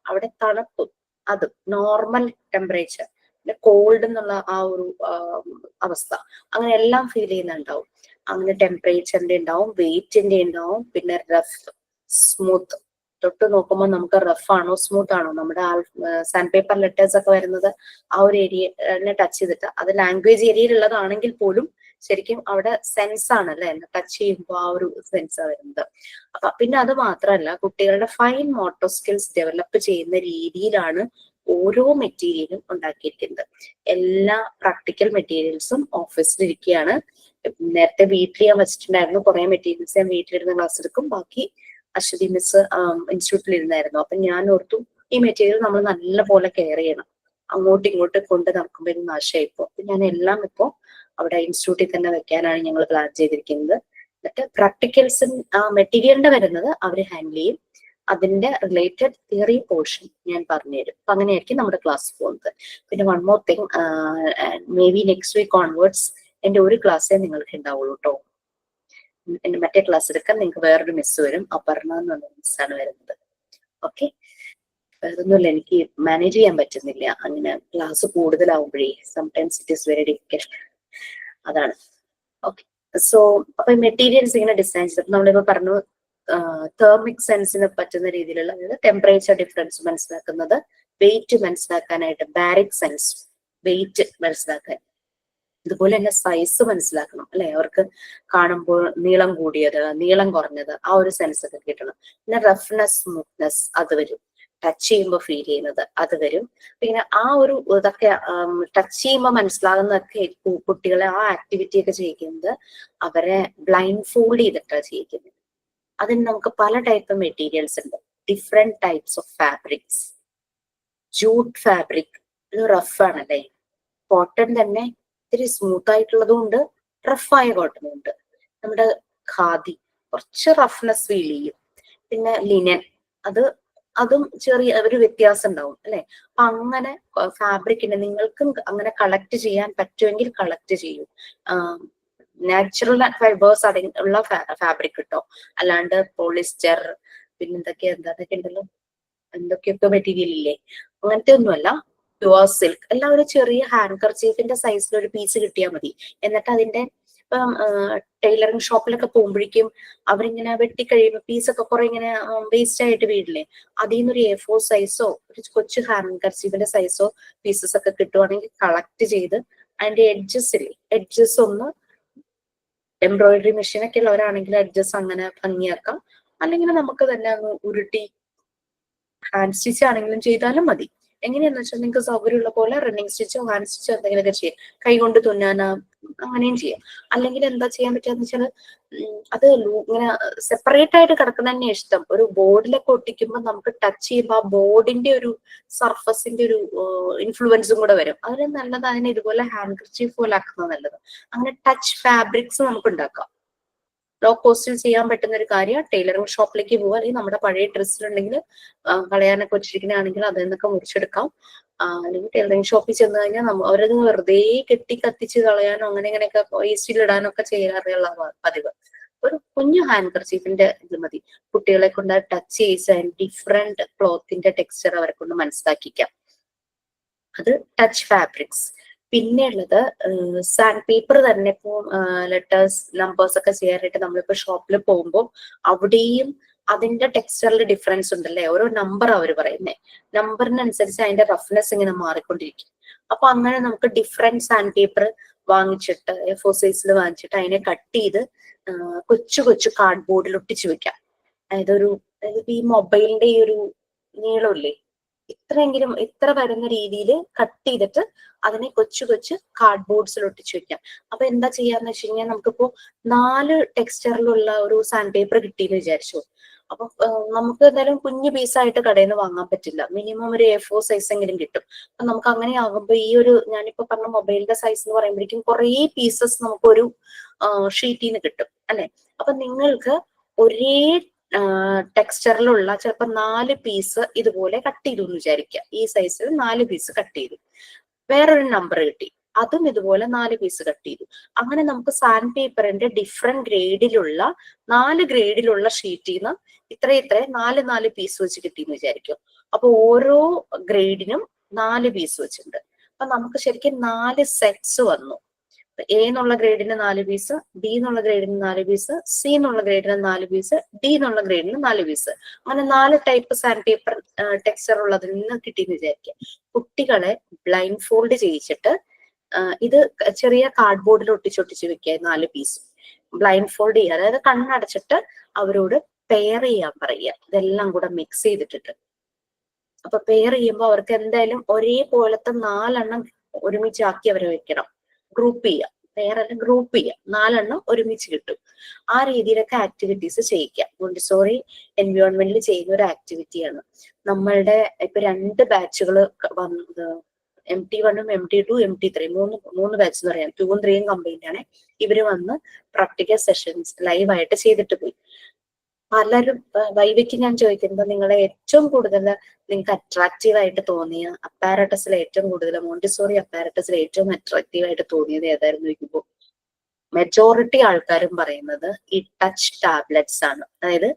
അവിടെ തണുപ്പും അത് നോർമൽ ടെമ്പറേച്ചർ, പിന്നെ കോൾഡ് എന്നുള്ള ആ ഒരു അവസ്ഥ, അങ്ങനെ എല്ലാം ഫീൽ ചെയ്യുന്നുണ്ടാവും. അങ്ങനെ ടെമ്പറേച്ചറിന്റെ ഉണ്ടാവും, വെയിറ്റിന്റെ ഉണ്ടാവും, പിന്നെ റഫ് സ്മൂത്ത്. തൊട്ട് നോക്കുമ്പോൾ നമുക്ക് റഫ് ആണോ സ്മൂത്ത് ആണോ, നമ്മുടെ സാൻഡ് പേപ്പർ ലെറ്റേഴ്സ് ഒക്കെ വരുന്നത് ആ ഒരു ഏരിയനെ ടച്ച് ചെയ്തിട്ട്, അത് ലാംഗ്വേജ് ഏരിയയിലുള്ളതാണെങ്കിൽ പോലും ശരിക്കും അവിടെ സെൻസ് ആണ് അല്ലെ, ടച്ച് ചെയ്യുമ്പോൾ ആ ഒരു സെൻസാണ് വരുന്നത്. അപ്പൊ പിന്നെ അത് മാത്രമല്ല, കുട്ടികളുടെ ഫൈൻ മോട്ടോർ സ്കിൽസ് ഡെവലപ്പ് ചെയ്യുന്ന രീതിയിലാണ് ഓരോ മെറ്റീരിയലും ഉണ്ടാക്കിയിരിക്കുന്നത്. എല്ലാ പ്രാക്ടിക്കൽ മെറ്റീരിയൽസും ഓഫീസിൽ ഇരിക്കുകയാണ്. നേരത്തെ വീട്ടിൽ ഞാൻ വെച്ചിട്ടുണ്ടായിരുന്നു, കുറെ മെറ്റീരിയൽസ് ഞാൻ വീട്ടിലിരുന്ന് ക്ലാസ് എടുക്കും, ബാക്കി അശ്വതി മിസ് ഇൻസ്റ്റിറ്റ്യൂട്ടിൽ ഇരുന്നായിരുന്നു. അപ്പൊ ഞാൻ ഓർത്തു ഈ മെറ്റീരിയൽ നമ്മൾ നല്ല പോലെ കെയർ ചെയ്യണം, അങ്ങോട്ടും ഇങ്ങോട്ടും കൊണ്ട് നടക്കുമ്പോൾ ഇത് നാശമായിപ്പോ. ഞാൻ എല്ലാം ഇപ്പോ അവിടെ ഇൻസ്റ്റിറ്റ്യൂട്ടിൽ തന്നെ വെക്കാനാണ് ഞങ്ങൾ പ്ലാൻ ചെയ്തിരിക്കുന്നത്. എന്നിട്ട് പ്രാക്ടിക്കൽസ് ആ മെറ്റീരിയലിന്റെ വരുന്നത് അവർ ഹാൻഡിൽ ചെയ്യും, അതിന്റെ റിലേറ്റഡ് തിയറി പോർഷൻ ഞാൻ പറഞ്ഞുതരും. അപ്പൊ അങ്ങനെയായിരിക്കും നമ്മുടെ ക്ലാസ് പോകുന്നത്. പിന്നെ one more thing, maybe next week onwards എന്റെ ഒരു ക്ലാസ്സേ നിങ്ങൾക്ക് ഉണ്ടാവുള്ളൂ കേട്ടോ. എന്റെ മറ്റേ ക്ലാസ് എടുക്കാൻ നിങ്ങൾക്ക് വേറൊരു മിസ് വരും, അപർണ എന്നുള്ള മിസ്സാണ് വരുന്നത്. ഓക്കെ, വേറൊന്നുമില്ല, എനിക്ക് മാനേജ് ചെയ്യാൻ പറ്റുന്നില്ല, അങ്ങനെ ക്ലാസ് കൂടുതലാവുമ്പോഴേ sometimes it is very difficult, അതാണ്. ഓക്കെ, സോ അപ്പൊ മെറ്റീരിയൽസ് ഇങ്ങനെ ഡിസൈൻ ചെയ്ത് നമ്മളിപ്പോ പറഞ്ഞു, തേർമിക് സെൻസിന് പറ്റുന്ന രീതിയിലുള്ള, അതായത് ടെമ്പറേച്ചർ ഡിഫറൻസ് മനസ്സിലാക്കുന്നത്, വെയിറ്റ് മനസ്സിലാക്കാനായിട്ട് ബാരിക് സെൻസ് വെയിറ്റ് മനസ്സിലാക്കാൻ, ഇതുപോലെ തന്നെ സൈസ് മനസ്സിലാക്കണം അല്ലെ, അവർക്ക് കാണുമ്പോൾ നീളം കൂടിയത് നീളം കുറഞ്ഞത് ആ ഒരു സെൻസ് ഒക്കെ കിട്ടണം. പിന്നെ റഫ്നെസ് സ്മൂത്ത്നെസ് അത് വരും, ടച്ച് ചെയ്യുമ്പോൾ ഫീൽ ചെയ്യുന്നത് അത് വരും. പിന്നെ ആ ഒരു ഇതൊക്കെ ടച്ച് ചെയ്യുമ്പോൾ മനസ്സിലാകുന്നതൊക്കെ കുട്ടികളെ ആ ആക്ടിവിറ്റി ഒക്കെ ചെയ്യിക്കുന്നത് അവരെ ബ്ലൈൻഡ് ഫോൾഡ് ചെയ്തിട്ടാണ് ചെയ്യിക്കുന്നത്. അതിന് നമുക്ക് പല ടൈപ്പ് മെറ്റീരിയൽസ് ഉണ്ട്, different types of fabrics. Jute fabric ഇത് റഫ് ആണല്ലേ, കോട്ടൺ തന്നെ ഇത്തിരി സ്മൂത്ത് ആയിട്ടുള്ളതും ഉണ്ട്, റഫായ കോട്ടണും ഉണ്ട്. നമ്മുടെ ഖാദി കുറച്ച് റഫ്നെസ് ഫീൽ ചെയ്യും. പിന്നെ ലിനൻ അതും ചെറിയ ഒരു വ്യത്യാസം ഉണ്ടാവും അല്ലെ. അപ്പൊ അങ്ങനെ ഫാബ്രിക്കിന്റെ നിങ്ങൾക്കും അങ്ങനെ കളക്ട് ചെയ്യാൻ പറ്റുമെങ്കിൽ കളക്ട് ചെയ്യൂ. നാച്ചുറൽ ഫൈബേഴ്സ് ഉള്ള ഫാബ്രിക് കിട്ടോ, അല്ലാണ്ട് പോളിസ്റ്റർ പിന്നെ എന്തൊക്കെ ഉണ്ടല്ലോ, എന്തൊക്കെയൊക്കെ മെറ്റീരിയൽ ഇല്ലേ, അങ്ങനത്തെ ഒന്നുമല്ല. പ്യുവർ സിൽക്ക് എല്ലാം ഒരു ചെറിയ ഹാൻഡ് കർച്ചീഫിന്റെ സൈസിൽ ഒരു പീസ് കിട്ടിയാൽ മതി. എന്നിട്ട് അതിന്റെ ഇപ്പം ടൈലറിംഗ് ഷോപ്പിലൊക്കെ പോകുമ്പോഴേക്കും അവരിങ്ങനെ വെട്ടിക്കഴിയുമ്പോൾ പീസൊക്കെ കുറെ ഇങ്ങനെ വേസ്റ്റ് ആയിട്ട് വീടില്ലേ, അതിൽ നിന്നൊരു A4 സൈസോ ഒരു കൊച്ചു ഹാൻഡ് കർച്ചീഫിന്റെ സൈസോ പീസസ് ഒക്കെ കിട്ടുവാണെങ്കിൽ കളക്ട് ചെയ്ത് അതിന്റെ എഡ്ജസ് ഒന്ന് എംബ്രോയിഡറി മെഷീനൊക്കെ ഉള്ളവരാണെങ്കിൽ എഡ്ജസ് അങ്ങനെ ഭംഗിയാക്കാം, അല്ലെങ്കിൽ നമുക്ക് തന്നെ അങ്ങ് ഉരുട്ടി ഹാൻഡ് സ്റ്റിച്ച് ആണെങ്കിലും ചെയ്താലും മതി. എങ്ങനെയാന്ന് വെച്ചാൽ നിങ്ങൾക്ക് സൗകര്യമുള്ള പോലെ റണ്ണിങ് സ്റ്റിച്ചോ ഹാൻഡ് സ്റ്റിച്ചോ എന്തെങ്കിലുമൊക്കെ ചെയ്യാം, കൈ കൊണ്ട് തുന്നാനോ അങ്ങനെയും ചെയ്യാം. അല്ലെങ്കിൽ എന്താ ചെയ്യാൻ പറ്റുകയെന്ന് വെച്ചാൽ അത് ഇങ്ങനെ സെപ്പറേറ്റ് ആയിട്ട് കിടക്കുന്ന തന്നെ ഇഷ്ടം. ഒരു ബോർഡിലൊക്കെ ഒട്ടിക്കുമ്പോൾ നമുക്ക് ടച്ച് ചെയ്യുമ്പോൾ ആ ബോർഡിന്റെ ഒരു സർഫസിന്റെ ഒരു ഇൻഫ്ലുവൻസും കൂടെ വരും. അതിന് നല്ലത് അതിനെ ഇതുപോലെ ഹാൻഡ് കർച്ചീഫ് പോലെ ആക്കുന്നത് നല്ലത്. അങ്ങനെ ടച്ച് ഫാബ്രിക്സ് നമുക്ക് ഉണ്ടാക്കാം. ലോ കോസ്റ്റിൽ ചെയ്യാൻ പറ്റുന്ന ഒരു കാര്യം, ടൈലറിംഗ് ഷോപ്പിലേക്ക് പോവുക, അല്ലെങ്കിൽ നമ്മുടെ പഴയ ഡ്രസ്സിലുണ്ടെങ്കിൽ കളയാനൊക്കെ വെച്ചിരിക്കുന്നതാണെങ്കിൽ അതിൽ നിന്നൊക്കെ മുറിച്ചെടുക്കാം. അല്ലെങ്കിൽ ടൈലറിംഗ് ഷോപ്പിൽ ചെന്ന് കഴിഞ്ഞാൽ അവരത് വെറുതെ കെട്ടി കത്തിച്ച് കളയാനോ അങ്ങനെ ഇങ്ങനെയൊക്കെ വേസ്റ്റിലിടാനോ ഒക്കെ ചെയ്യാറുള്ള പതിവ്. ഒരു കുഞ്ഞു ഹാൻഡ് കർച്ചീഫിന്റെ ഇത് മതി, കുട്ടികളെ കൊണ്ട് ടച്ച് ചെയ്ത് ഡിഫറെന്റ് ക്ലോത്തിന്റെ ടെക്സ്ചർ അവരെ കൊണ്ട് മനസ്സിലാക്കിക്കാം. അത് ടച്ച് ഫാബ്രിക്സ്. പിന്നെ ഉള്ളത് സാൻഡ് പേപ്പർ തന്നെ. ഇപ്പോൾ ലെറ്റേഴ്സ് നമ്പേഴ്സ് ഒക്കെ ചെയ്യാനായിട്ട് നമ്മളിപ്പോ ഷോപ്പിൽ പോകുമ്പോൾ അവിടെയും അതിന്റെ ടെക്സ്ചറിൽ ഡിഫറൻസ് ഉണ്ടല്ലേ, ഓരോ നമ്പർ അവർ പറയുന്നേ, നമ്പറിനനുസരിച്ച് അതിന്റെ റഫ്നെസ് ഇങ്ങനെ മാറിക്കൊണ്ടിരിക്കും. അപ്പൊ അങ്ങനെ നമുക്ക് ഡിഫറെന്റ് സാൻഡ് പേപ്പർ വാങ്ങിച്ചിട്ട് A4 സൈസിൽ വാങ്ങിച്ചിട്ട് അതിനെ കട്ട് ചെയ്ത് കൊച്ചു കൊച്ചു കാർഡ്ബോർഡിൽ ഒട്ടിച്ചു വെക്കാം. അതായത് ഈ മൊബൈലിന്റെ ഈ ഒരു നീളമില്ലേ, ഇത്ര വരുന്ന രീതിയിൽ കട്ട് ചെയ്തിട്ട് അതിനെ കൊച്ചു കൊച്ചു കാർഡ്ബോർഡ്സിൽ ഒട്ടിച്ചു വെക്കാം. അപ്പൊ എന്താ ചെയ്യാന്ന് വെച്ച് കഴിഞ്ഞാൽ നമുക്കിപ്പോ 4 ടെക്സ്ചറിലുള്ള ഒരു സാൻഡ് പേപ്പർ കിട്ടിയെന്ന് വിചാരിച്ചു. അപ്പൊ നമുക്ക് എന്തായാലും കുഞ്ഞു പീസായിട്ട് കടയിൽ നിന്ന് വാങ്ങാൻ പറ്റില്ല, മിനിമം ഒരു A4 സൈസ് എങ്കിലും കിട്ടും. അപ്പൊ നമുക്ക് അങ്ങനെ ആകുമ്പോൾ ഈ ഒരു ഞാനിപ്പോ പറഞ്ഞ മൊബൈലിന്റെ സൈസ് എന്ന് പറയുമ്പോഴേക്കും കുറേ പീസസ് നമുക്ക് ഒരു ഷീറ്റിൽ നിന്ന് കിട്ടും അല്ലെ. അപ്പൊ നിങ്ങൾക്ക് ഒരേ ടെക്സ്ചറിലുള്ള ചിലപ്പോൾ 4 പീസ് ഇതുപോലെ കട്ട് ചെയ്തു എന്ന് വിചാരിക്കുക. ഈ സൈസിൽ 4 പീസ് കട്ട് ചെയ്തു. വേറൊരു നമ്പർ കിട്ടി, അതും ഇതുപോലെ 4 പീസ് കട്ട് ചെയ്തു. അങ്ങനെ നമുക്ക് സാൻഡ് പേപ്പറിന്റെ ഡിഫറെന്റ് ഗ്രേഡിലുള്ള 4 ഗ്രേഡിലുള്ള ഷീറ്റിൽ നിന്ന് ഇത്ര 4 പീസ് വെച്ച് കിട്ടിയെന്ന് വിചാരിക്കും. അപ്പൊ ഓരോ ഗ്രേഡിനും 4 പീസ് വെച്ചിട്ടുണ്ട്. അപ്പൊ നമുക്ക് ശരിക്കും 4 സെറ്റ്സ് വന്നു. എ എന്നുള്ള ഗ്രേഡിന് 4 പീസ്, ബി എന്നുള്ള ഗ്രേഡിന് 4 പീസ്, സി എന്നുള്ള ഗ്രേഡിന് 4 പീസ്, ഡി എന്നുള്ള ഗ്രേഡിന് 4 പീസ്. അങ്ങനെ 4 ടൈപ്പ് സാൻഡ് പേപ്പർ ടെക്സ്ചർ ഉള്ളതിൽ നിന്ന് കിട്ടിയെന്ന് വിചാരിക്കുക. കുട്ടികളെ ബ്ലൈൻഡ് ഫോൾഡ് ചെയ്യിച്ചിട്ട് ഇത് ചെറിയ കാർഡ്ബോർഡിൽ ഒട്ടിച്ചൊട്ടിച്ച് വെക്കുക 4 പീസ്. ബ്ലൈൻഡ് ഫോൾഡ് ചെയ്യുക, അതായത് കണ്ണടച്ചിട്ട് അവരോട് പെയർ ചെയ്യാൻ പറയുക. ഇതെല്ലാം കൂടെ മിക്സ് ചെയ്തിട്ടിട്ട്. അപ്പൊ പെയർ ചെയ്യുമ്പോൾ അവർക്ക് എന്തായാലും ഒരേപോലത്തെ 4 എണ്ണം ഒരുമിച്ചാക്കി അവരെ വെക്കണം. ഗ്രൂപ്പ് ചെയ്യുക, പെയറെല്ലാം ഗ്രൂപ്പ് ചെയ്യുക, 4 എണ്ണം ഒരുമിച്ച് കിട്ടും. ആ രീതിയിലൊക്കെ ആക്ടിവിറ്റീസ് ചെയ്യിക്കാം. മോണ്ടിസോറി എൻവയോൺമെന്റിൽ ചെയ്യുന്ന ഒരു ആക്ടിവിറ്റിയാണ്. നമ്മളുടെ ഇപ്പൊ 2 ബാച്ചുകൾ വന്നത്, MT1ഉം MT2 MT3 മൂന്ന് ബാച്ച് എന്ന് പറയാം. 2ഉം 3ഉം കമ്പൈൻഡ് ആണ്. ഇവര് വന്ന് പ്രാക്ടിക്കൽ സെഷൻസ് ലൈവായിട്ട് ചെയ്തിട്ട് പോയി. പലരും വൈവിക്ക് ഞാൻ ചോദിക്കുന്നത്, നിങ്ങളെ ഏറ്റവും കൂടുതൽ നിങ്ങൾക്ക് അട്രാക്റ്റീവ് ആയിട്ട് തോന്നിയ അപ്പാരറ്റസിൽ ഏറ്റവും കൂടുതൽ മോണ്ടിസോറി അപ്പാരറ്റസിൽ ഏറ്റവും അട്രാക്റ്റീവ് ആയിട്ട് തോന്നിയത് ഏതായിരുന്നു ചോദിക്കുമ്പോൾ മെജോറിറ്റി ആൾക്കാരും പറയുന്നത് ഈ ടച്ച് ടാബ്ലറ്റ്സ് ആണ്. അതായത്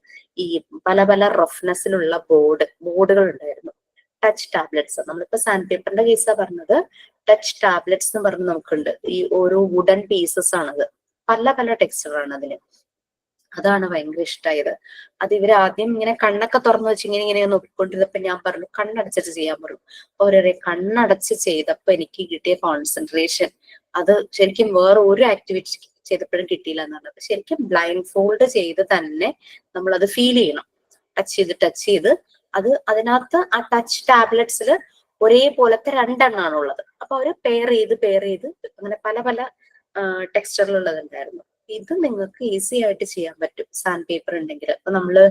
ഈ പല റഫ്നെസ്സിലുള്ള ബോർഡുകൾ ഉണ്ടായിരുന്നു. ടച്ച് ടാബ്ലറ്റ്സ്, നമ്മളിപ്പോ സാൻഡ് പേപ്പറിന്റെ കേസാ പറഞ്ഞത്. ടച്ച് ടാബ്ലറ്റ്സ് എന്ന് പറഞ്ഞ് നമുക്കുണ്ട്. ഈ ഓരോ വുഡൻ പീസസ് ആണത്. പല ടെക്സ്ചറാണ് അതിന്. അതാണ് ഭയങ്കര ഇഷ്ടമായത്. അത് ഇവര് ആദ്യം ഇങ്ങനെ കണ്ണൊക്കെ തുറന്നു വെച്ച് ഇങ്ങനെ നോക്കിക്കൊണ്ടിരുന്നപ്പോ ഞാൻ പറഞ്ഞു കണ്ണടച്ചിട്ട് ചെയ്യാൻ പറഞ്ഞു. ഓരോ കണ്ണടച്ച് ചെയ്തപ്പോ എനിക്ക് കിട്ടിയ കോൺസെൻട്രേഷൻ അത് ശരിക്കും വേറെ ഒരു ആക്ടിവിറ്റി ചെയ്തപ്പോഴും കിട്ടിയില്ല എന്നുള്ളത്. ശരിക്കും ബ്ലൈൻഡ് ഫോൾഡ് ചെയ്ത് തന്നെ നമ്മൾ അത് ഫീൽ ചെയ്യണം. ടച്ച് ചെയ്ത് അത് അതിനകത്ത് ആ ടച്ച് ടാബ്ലറ്റ്സിൽ ഒരേപോലത്തെ 2 എണ്ണമാണ് ഉള്ളത്. അപ്പൊ അവര് പെയർ ചെയ്ത് അങ്ങനെ പല ടെക്സ്ചറിലുള്ളതുണ്ടായിരുന്നു. ഇത് നിങ്ങൾക്ക് ഈസി ആയിട്ട് ചെയ്യാൻ പറ്റും സാൻഡ് പേപ്പർ ഉണ്ടെങ്കിൽ. അപ്പൊ നമ്മള്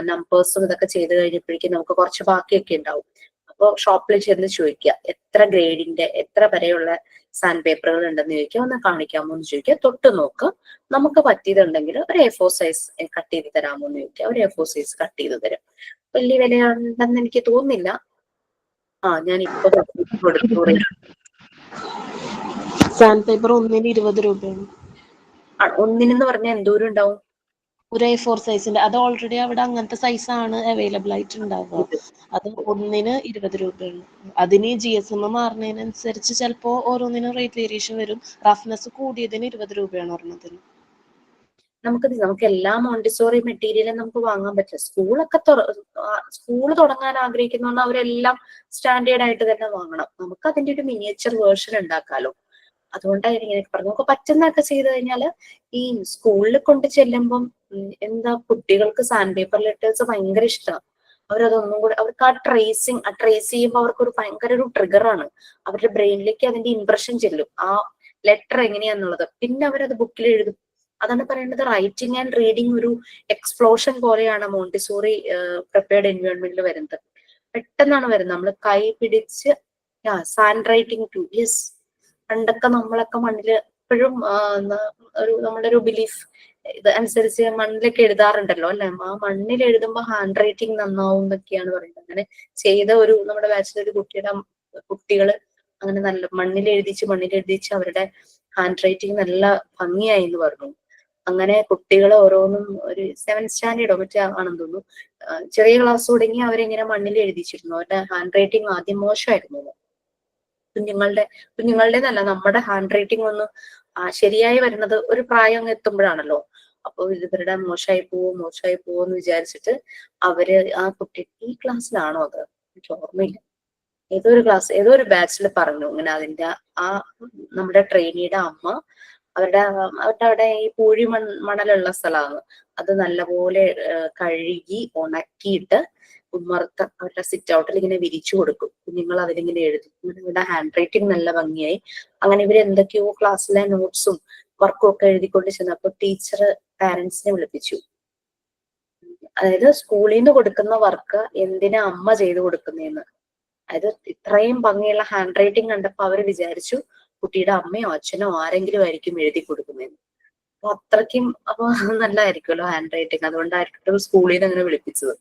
നമ്പേഴ്സും ഇതൊക്കെ ചെയ്ത് കഴിഞ്ഞപ്പോഴേക്കും നമുക്ക് കുറച്ച് ബാക്കിയൊക്കെ ഉണ്ടാവും. അപ്പോൾ ഷോപ്പിൽ ചെന്ന് ചോദിക്കുക എത്ര ഗ്രേഡിന്റെ എത്ര വരെയുള്ള സാൻഡ് പേപ്പറുകൾ ഉണ്ടെന്ന് ചോദിക്കുക. ഒന്ന് കാണിക്കാമോ എന്ന് ചോദിക്കുക. തൊട്ട് നോക്കുക. നമുക്ക് പറ്റിയതുണ്ടെങ്കിൽ ഒരു A4 സൈസ് കട്ട് ചെയ്ത് തരാമോ എന്ന് ചോദിക്കുക. ഒരു A4 സൈസ് കട്ട് ചെയ്ത് തരും. വലിയ വിലയുണ്ടെന്ന് എനിക്ക് തോന്നുന്നില്ല. ഞാൻ ഇപ്പൊ കൊടുത്തു. സാൻഡ് പേപ്പർ ഒന്നിന് 20 രൂപയാണ്. ഒന്നിനെന്ന് പറഞ്ഞാൽ എന്തോരം ഉണ്ടാവും? ഒരു A4 സൈസിന്റെ. അത് ഓൾറെഡി അവിടെ അങ്ങനത്തെ സൈസാണ് അവൈലബിൾ ആയിട്ട് ഉണ്ടാവുക. അത് ഒന്നിന് 20 രൂപയാണ്. അതിന് GSM മാറുന്നതിനനുസരിച്ച് ചിലപ്പോ ഓരോന്നിനും റേറ്റ് വേരിയേഷൻ വരും. റഫ്നെസ് കൂടിയതിന് 20 രൂപയാണ് ഒരെണ്ണത്തിന്. നമുക്ക് എല്ലാ മോണ്ടിസോറി മെറ്റീരിയലും നമുക്ക് വാങ്ങാൻ പറ്റില്ല. സ്കൂള് തുടങ്ങാൻ ആഗ്രഹിക്കുന്ന അവരെല്ലാം സ്റ്റാൻഡേർഡ് ആയിട്ട് തന്നെ വാങ്ങണം. നമുക്ക് അതിന്റെ ഒരു മിനിയേച്ചർ വേർഷൻ ഉണ്ടാക്കാലോ. അതുകൊണ്ടായിരുന്നു ഇങ്ങനെ പറഞ്ഞു. നമുക്ക് പറ്റുന്നതൊക്കെ ചെയ്ത് കഴിഞ്ഞാല് ഈ സ്കൂളിൽ കൊണ്ട് ചെല്ലുമ്പം എന്താ കുട്ടികൾക്ക് സാൻഡ് പേപ്പർ ലെറ്റേഴ്സ് ഭയങ്കര ഇഷ്ടമാണ്. അവരതൊന്നും കൂടെ അവർക്ക് ആ ട്രേസ് ചെയ്യുമ്പോൾ അവർക്ക് ഒരു ഭയങ്കര ഒരു ട്രിഗറാണ്. അവരുടെ ബ്രെയിനിലേക്ക് അതിന്റെ ഇംപ്രഷൻ ചെല്ലും ആ ലെറ്റർ എങ്ങനെയാന്നുള്ളത്. പിന്നെ അവരത് ബുക്കിൽ എഴുതും. അതാണ് പറയുന്നത്, റൈറ്റിംഗ് ആൻഡ് റീഡിങ് ഒരു എക്സ്പ്ലോഷൻ പോലെയാണ് മോണ്ടിസോറി പ്രിപ്പയർഡ് എൻവയോൺമെന്റിൽ വരുന്നത്. പെട്ടെന്നാണ് വരുന്നത്. നമ്മൾ കൈ പിടിച്ച് സാൻഡ് റൈറ്റിംഗ് ടു യെസ്. പണ്ടൊക്കെ നമ്മളൊക്കെ മണ്ണില് എപ്പോഴും നമ്മുടെ ഒരു ബിലീഫ് ഇത് അനുസരിച്ച് മണ്ണിലൊക്കെ എഴുതാറുണ്ടല്ലോ അല്ലെ. ആ മണ്ണിൽ എഴുതുമ്പോൾ ഹാൻഡ് റൈറ്റിംഗ് നന്നാവും എന്നൊക്കെയാണ് പറയുന്നത്. അങ്ങനെ ചെയ്ത നമ്മുടെ ബാച്ചിലെ ഒരു കുട്ടികള് അങ്ങനെ നല്ല മണ്ണിൽ എഴുതിച്ച് അവരുടെ ഹാൻഡ് റൈറ്റിംഗ് നല്ല ഭംഗിയായി എന്ന് പറഞ്ഞു. അങ്ങനെ കുട്ടികൾ ഓരോന്നും ഒരു 7th സ്റ്റാൻഡേർഡോ മറ്റേ ആണെന്ന് തോന്നുന്നു, ചെറിയ ക്ലാസ് തുടങ്ങി അവരിങ്ങനെ മണ്ണിൽ എഴുതിച്ചിരുന്നു. അവരുടെ ഹാൻഡ് റൈറ്റിംഗ് ആദ്യം മോശമായിരുന്നു. കുഞ്ഞുങ്ങളുടെ നല്ല നമ്മുടെ ഹാൻഡ് റൈറ്റിംഗ് ഒന്ന് ശരിയായി വരുന്നത് ഒരു പ്രായം എത്തുമ്പോഴാണല്ലോ. അപ്പൊ ഇവരുടെ മോശമായി പോവോ എന്ന് വിചാരിച്ചിട്ട് അവര് ആ കുട്ടി ഈ ക്ലാസ്സിലാണോ അത് എനിക്ക് ഓർമ്മയില്ല, ഏതോ ഒരു ബാച്ചിൽ പറഞ്ഞു ഇങ്ങനെ. അതിന്റെ നമ്മുടെ ട്രെയിനിയുടെ അമ്മ അവരുടെ അവിടെ ഈ പൂഴി മണലുള്ള സ്ഥലമാണ്. അത് നല്ലപോലെ കഴുകി ഉണക്കിയിട്ട് ഉമ്മർത്ത് അവരുടെ സിറ്റ് ഔട്ടിൽ ഇങ്ങനെ വിരിച്ചു കൊടുക്കും. കുഞ്ഞുങ്ങൾ അതിലിങ്ങനെ എഴുതും. ഇവരുടെ ഹാൻഡ് റൈറ്റിംഗ് നല്ല ഭംഗിയായി. അങ്ങനെ ഇവർ എന്തൊക്കെയോ ക്ലാസ്സിലെ നോട്ട്സും വർക്കും ഒക്കെ എഴുതിക്കൊണ്ട് ചെന്നപ്പോൾ ടീച്ചർ പാരന്റ്സിനെ വിളിപ്പിച്ചു. അതായത് സ്കൂളിൽ നിന്ന് കൊടുക്കുന്ന വർക്ക് എന്തിനാ അമ്മ ചെയ്തു കൊടുക്കുന്നതെന്ന്. അതായത് ഇത്രയും ഭംഗിയുള്ള ഹാൻഡ് റൈറ്റിംഗ് കണ്ടപ്പോ അവര് വിചാരിച്ചു കുട്ടിയുടെ അമ്മയോ അച്ഛനോ ആരെങ്കിലും ആയിരിക്കും എഴുതി കൊടുക്കുന്നതെന്ന്. അപ്പൊ അത്രയ്ക്കും അപ്പൊ നല്ലതായിരിക്കുമല്ലോ ഹാൻഡ് റൈറ്റിംഗ്, അതുകൊണ്ടായിരിക്കും സ്കൂളിൽ നിന്ന് അങ്ങനെ വിളിപ്പിച്ചത്.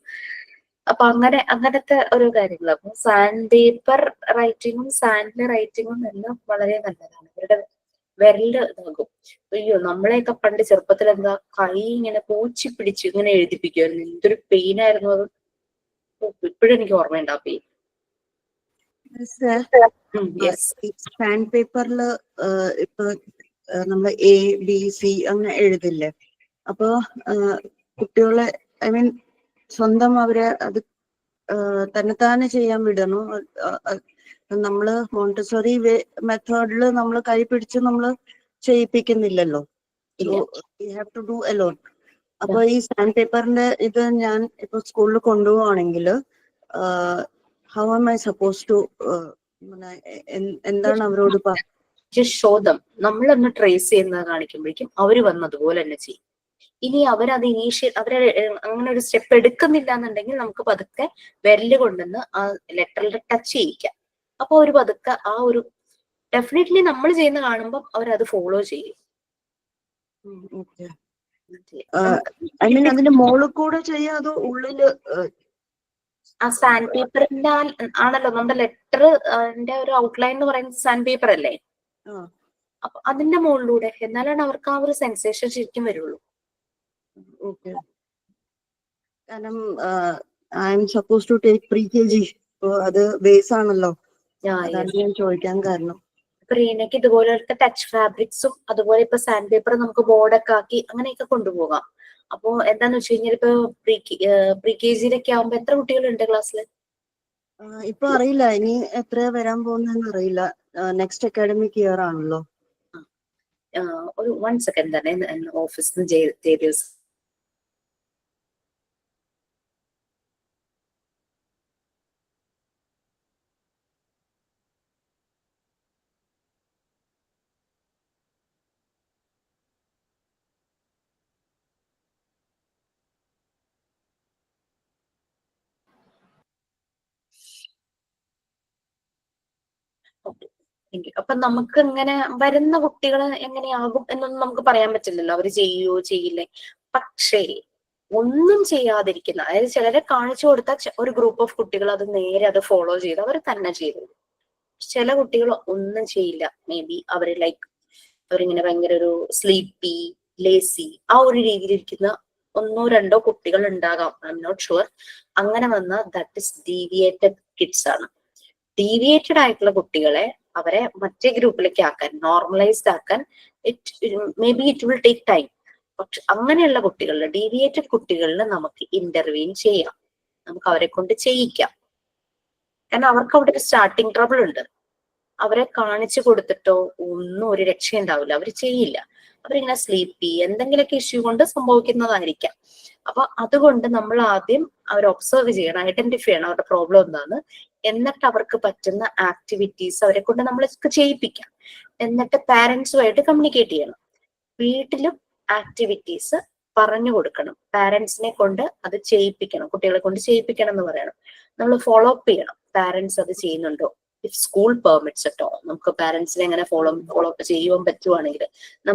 അപ്പൊ അങ്ങനത്തെ ഓരോ കാര്യങ്ങൾ. അപ്പൊ സാൻഡ് പേപ്പർ റൈറ്റിങ്ങും സാൻഡില് റൈറ്റിങ്ങും എല്ലാം വളരെ നല്ലതാണ്. ഇവരുടെ വിരല് ഇതാകും. അയ്യോ, നമ്മളെയൊക്കെ പണ്ട് ചെറുപ്പത്തിൽ എന്താ കൈ ഇങ്ങനെ പൂച്ചി പിടിച്ച് ഇങ്ങനെ എഴുതിപ്പിക്കുമായിരുന്നു. എന്തൊരു പെയിൻ ആയിരുന്നു അത്. ഇപ്പോഴും എനിക്ക് ഓർമ്മയുണ്ട് ആ പെയിൻ. യെസ്. സാൻഡ് പേപ്പറിൽ ഇപ്പൊ നമ്മൾ ABC അങ്ങനെ എഴുതില്ലേ, അപ്പൊ കുട്ടികളെ ഐ മീൻ സ്വന്തം അവരെ അത് തന്നെത്താനെ ചെയ്യാൻ വിടണോ? നമ്മള് മോണ്ടിസോറി മെത്തേഡില് നമ്മൾ കൈ പിടിച്ച് നമ്മള് ചെയ്യിപ്പിക്കുന്നില്ലല്ലോ. You have to do alone. അപ്പൊ ഈ സാൻഡ് പേപ്പറിന്റെ ഇത് ഞാൻ ഇപ്പൊ സ്കൂളിൽ കൊണ്ടുപോവാണെങ്കിൽ how am I suppose to, എന്താണ് അവരോട് ശോധം നമ്മളൊന്ന് ട്രേസ് ചെയ്യുന്നത് കാണിക്കുമ്പോഴേക്കും അവര് വന്ന് അതുപോലെ തന്നെ ചെയ്യും. ഇനി അവരത് അവരെ അങ്ങനെ ഒരു സ്റ്റെപ്പ് എടുക്കുന്നില്ല എന്നുണ്ടെങ്കിൽ നമുക്ക് പതുക്കെ വിരല് കൊണ്ടുവന്ന് ആ ലെറ്ററിൽ ടച്ച് ചെയ്യിക്കാം. അപ്പൊ അവര് പതുക്കെ ആ ഒരു ഡെഫിനറ്റ്ലി നമ്മൾ ചെയ്യുന്ന കാണുമ്പോൾ അവരത് ഫോളോ ചെയ്യും. ഐ മീൻ അതിന്റെ മോളിൽ കൂടെ ചെയ്യാം അതോ ഉള്ളില്? ആ സാൻഡ് പേപ്പറിന്റെ ആണല്ലോ നമ്മുടെ ലെറ്റർ ഒരു ഔട്ട്ലൈൻ എന്ന് പറയുന്നത് സാൻഡ് പേപ്പർ അല്ലേ. അപ്പൊ അതിന്റെ മുകളിലൂടെ എന്നാലാണ് അവർക്ക് ആ ഒരു സെൻസേഷൻ ശരിക്കും വരുള്ളൂ. ഓക്കെ. കാരണം I'm suppose to take pre-KG, അത് ബേസ് ആണല്ലോ, അതാണ് ഞാൻ ചോദിക്കാൻ കാരണം. റീനയ്ക്ക് ഇതുപോലത്തെ ടച്ച് ഫാബ്രിക്സും അതുപോലെ ഇപ്പൊ സാൻഡ് പേപ്പർ നമുക്ക് ബോർഡൊക്കെ ആക്കി അങ്ങനെയൊക്കെ കൊണ്ടുപോകാം. അപ്പൊ എന്താന്ന് വെച്ച് കഴിഞ്ഞാൽ ഇപ്പൊ pre-KG ആവുമ്പോ എത്ര കുട്ടികളുണ്ട് ക്ലാസ്സിൽ? ഇപ്പൊ അറിയില്ല, ഇനി എത്ര വരാൻ പോകുന്നതെന്ന് അറിയില്ല. നെക്സ്റ്റ് അക്കാഡമിക് ഇയർ ആണല്ലോ. ഒരു 1 സെക്കൻഡ് തന്നെ ഓഫീസിൽ നിന്ന് അപ്പൊ നമുക്ക് ഇങ്ങനെ വരുന്ന കുട്ടികൾ എങ്ങനെയാകും എന്നൊന്നും നമുക്ക് പറയാൻ പറ്റില്ലല്ലോ, അവര് ചെയ്യുവോ ചെയ്യില്ലേ. പക്ഷേ ഒന്നും ചെയ്യാതിരിക്കുന്ന, അതായത് ചിലരെ കാണിച്ചു കൊടുത്ത ഒരു ഗ്രൂപ്പ് ഓഫ് കുട്ടികൾ അത് നേരെ അത് ഫോളോ ചെയ്ത് അവർ തന്നെ ചെയ്തു. ചില കുട്ടികൾ ഒന്നും ചെയ്യില്ല. മേ ബി അവര് അവരിങ്ങനെ ഭയങ്കര ഒരു സ്ലീപ്പി ലേസി ആ ഒരു രീതിയിലിരിക്കുന്ന 1-2 കുട്ടികൾ ഉണ്ടാകാം. I'm not sure. അങ്ങനെ വന്ന ദാറ്റ് ഇസ് ഡീവിയേറ്റഡ് കിഡ്സ് ആണ്. ഡീവിയേറ്റഡ് ആയിട്ടുള്ള കുട്ടികളെ അവരെ മറ്റേ ഗ്രൂപ്പിലേക്ക് ആക്കാൻ, നോർമലൈസ്ഡ് ആക്കാൻ maybe it will take time. പക്ഷെ അങ്ങനെയുള്ള കുട്ടികളിൽ, ഡീവിയേറ്റഡ് കുട്ടികളിൽ നമുക്ക് ഇന്റർവീൻ ചെയ്യാം, നമുക്ക് അവരെ കൊണ്ട് ചെയ്യിക്കാം. കാരണം അവർക്ക് അവിടെ ഒരു സ്റ്റാർട്ടിങ് ട്രബിൾ ഉണ്ട്. അവരെ കാണിച്ചു കൊടുത്തിട്ടോ ഒന്നും ഒരു രക്ഷയുണ്ടാവില്ല, അവർ ചെയ്യില്ല. അവരിങ്ങനെ സ്ലീപ്പി എന്തെങ്കിലുമൊക്കെ ഇഷ്യൂ കൊണ്ട് സംഭവിക്കുന്നതായിരിക്കാം. അപ്പൊ അതുകൊണ്ട് നമ്മൾ ആദ്യം അവരെ ഒബ്സർവ് ചെയ്യണം, ഐഡന്റിഫൈ ചെയ്യണം അവരുടെ പ്രോബ്ലം എന്താന്ന്. എന്നിട്ട് അവർക്ക് പറ്റുന്ന ആക്ടിവിറ്റീസ് അവരെ കൊണ്ട് നമ്മൾ ചെയ്യിപ്പിക്കാം. എന്നിട്ട് പാരന്റ്സുമായിട്ട് കമ്മ്യൂണിക്കേറ്റ് ചെയ്യണം. വീട്ടിലും ആക്ടിവിറ്റീസ് പറഞ്ഞു കൊടുക്കണം, പാരന്റ്സിനെ കൊണ്ട് അത് ചെയ്യിപ്പിക്കണം, കുട്ടികളെ കൊണ്ട് ചെയ്യിപ്പിക്കണം എന്ന് പറയണം. നമ്മൾ ഫോളോ അപ്പ് ചെയ്യണം, പാരന്റ്സ് അത് ചെയ്യുന്നുണ്ടോ. ഇഫ് സ്കൂൾ പെർമിറ്റ്സ് കേട്ടോ, നമുക്ക് പാരന്റ്സിനെ എങ്ങനെ ഫോളോ അപ്പ് ചെയ്യുവാൻ പറ്റുവാണെങ്കിൽ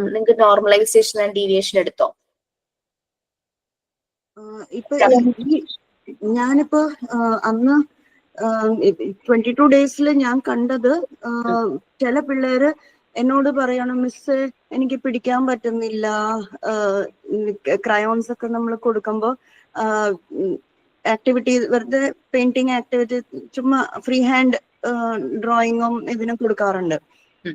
നിങ്ങൾക്ക് നോർമലൈസേഷൻ ആൻഡ് ഡീവിയേഷൻ എടുത്തോ. ഇപ്പൊ ഞാനിപ്പോ അന്ന് 22 ഡേയ്സിൽ ഞാൻ കണ്ടത്, ചില പിള്ളേര് എന്നോട് പറയണം, മിസ് എനിക്ക് പിടിക്കാൻ പറ്റുന്നില്ല. ക്രയോൺസ് ഒക്കെ നമ്മൾ കൊടുക്കുമ്പോ ആക്ടിവിറ്റി, വെറുതെ പെയിന്റിങ് ആക്ടിവിറ്റി, ചുമ്മാ ഫ്രീ ഹാൻഡ് ഡ്രോയിങ്ങും ഇതിനും കൊടുക്കാറുണ്ട്.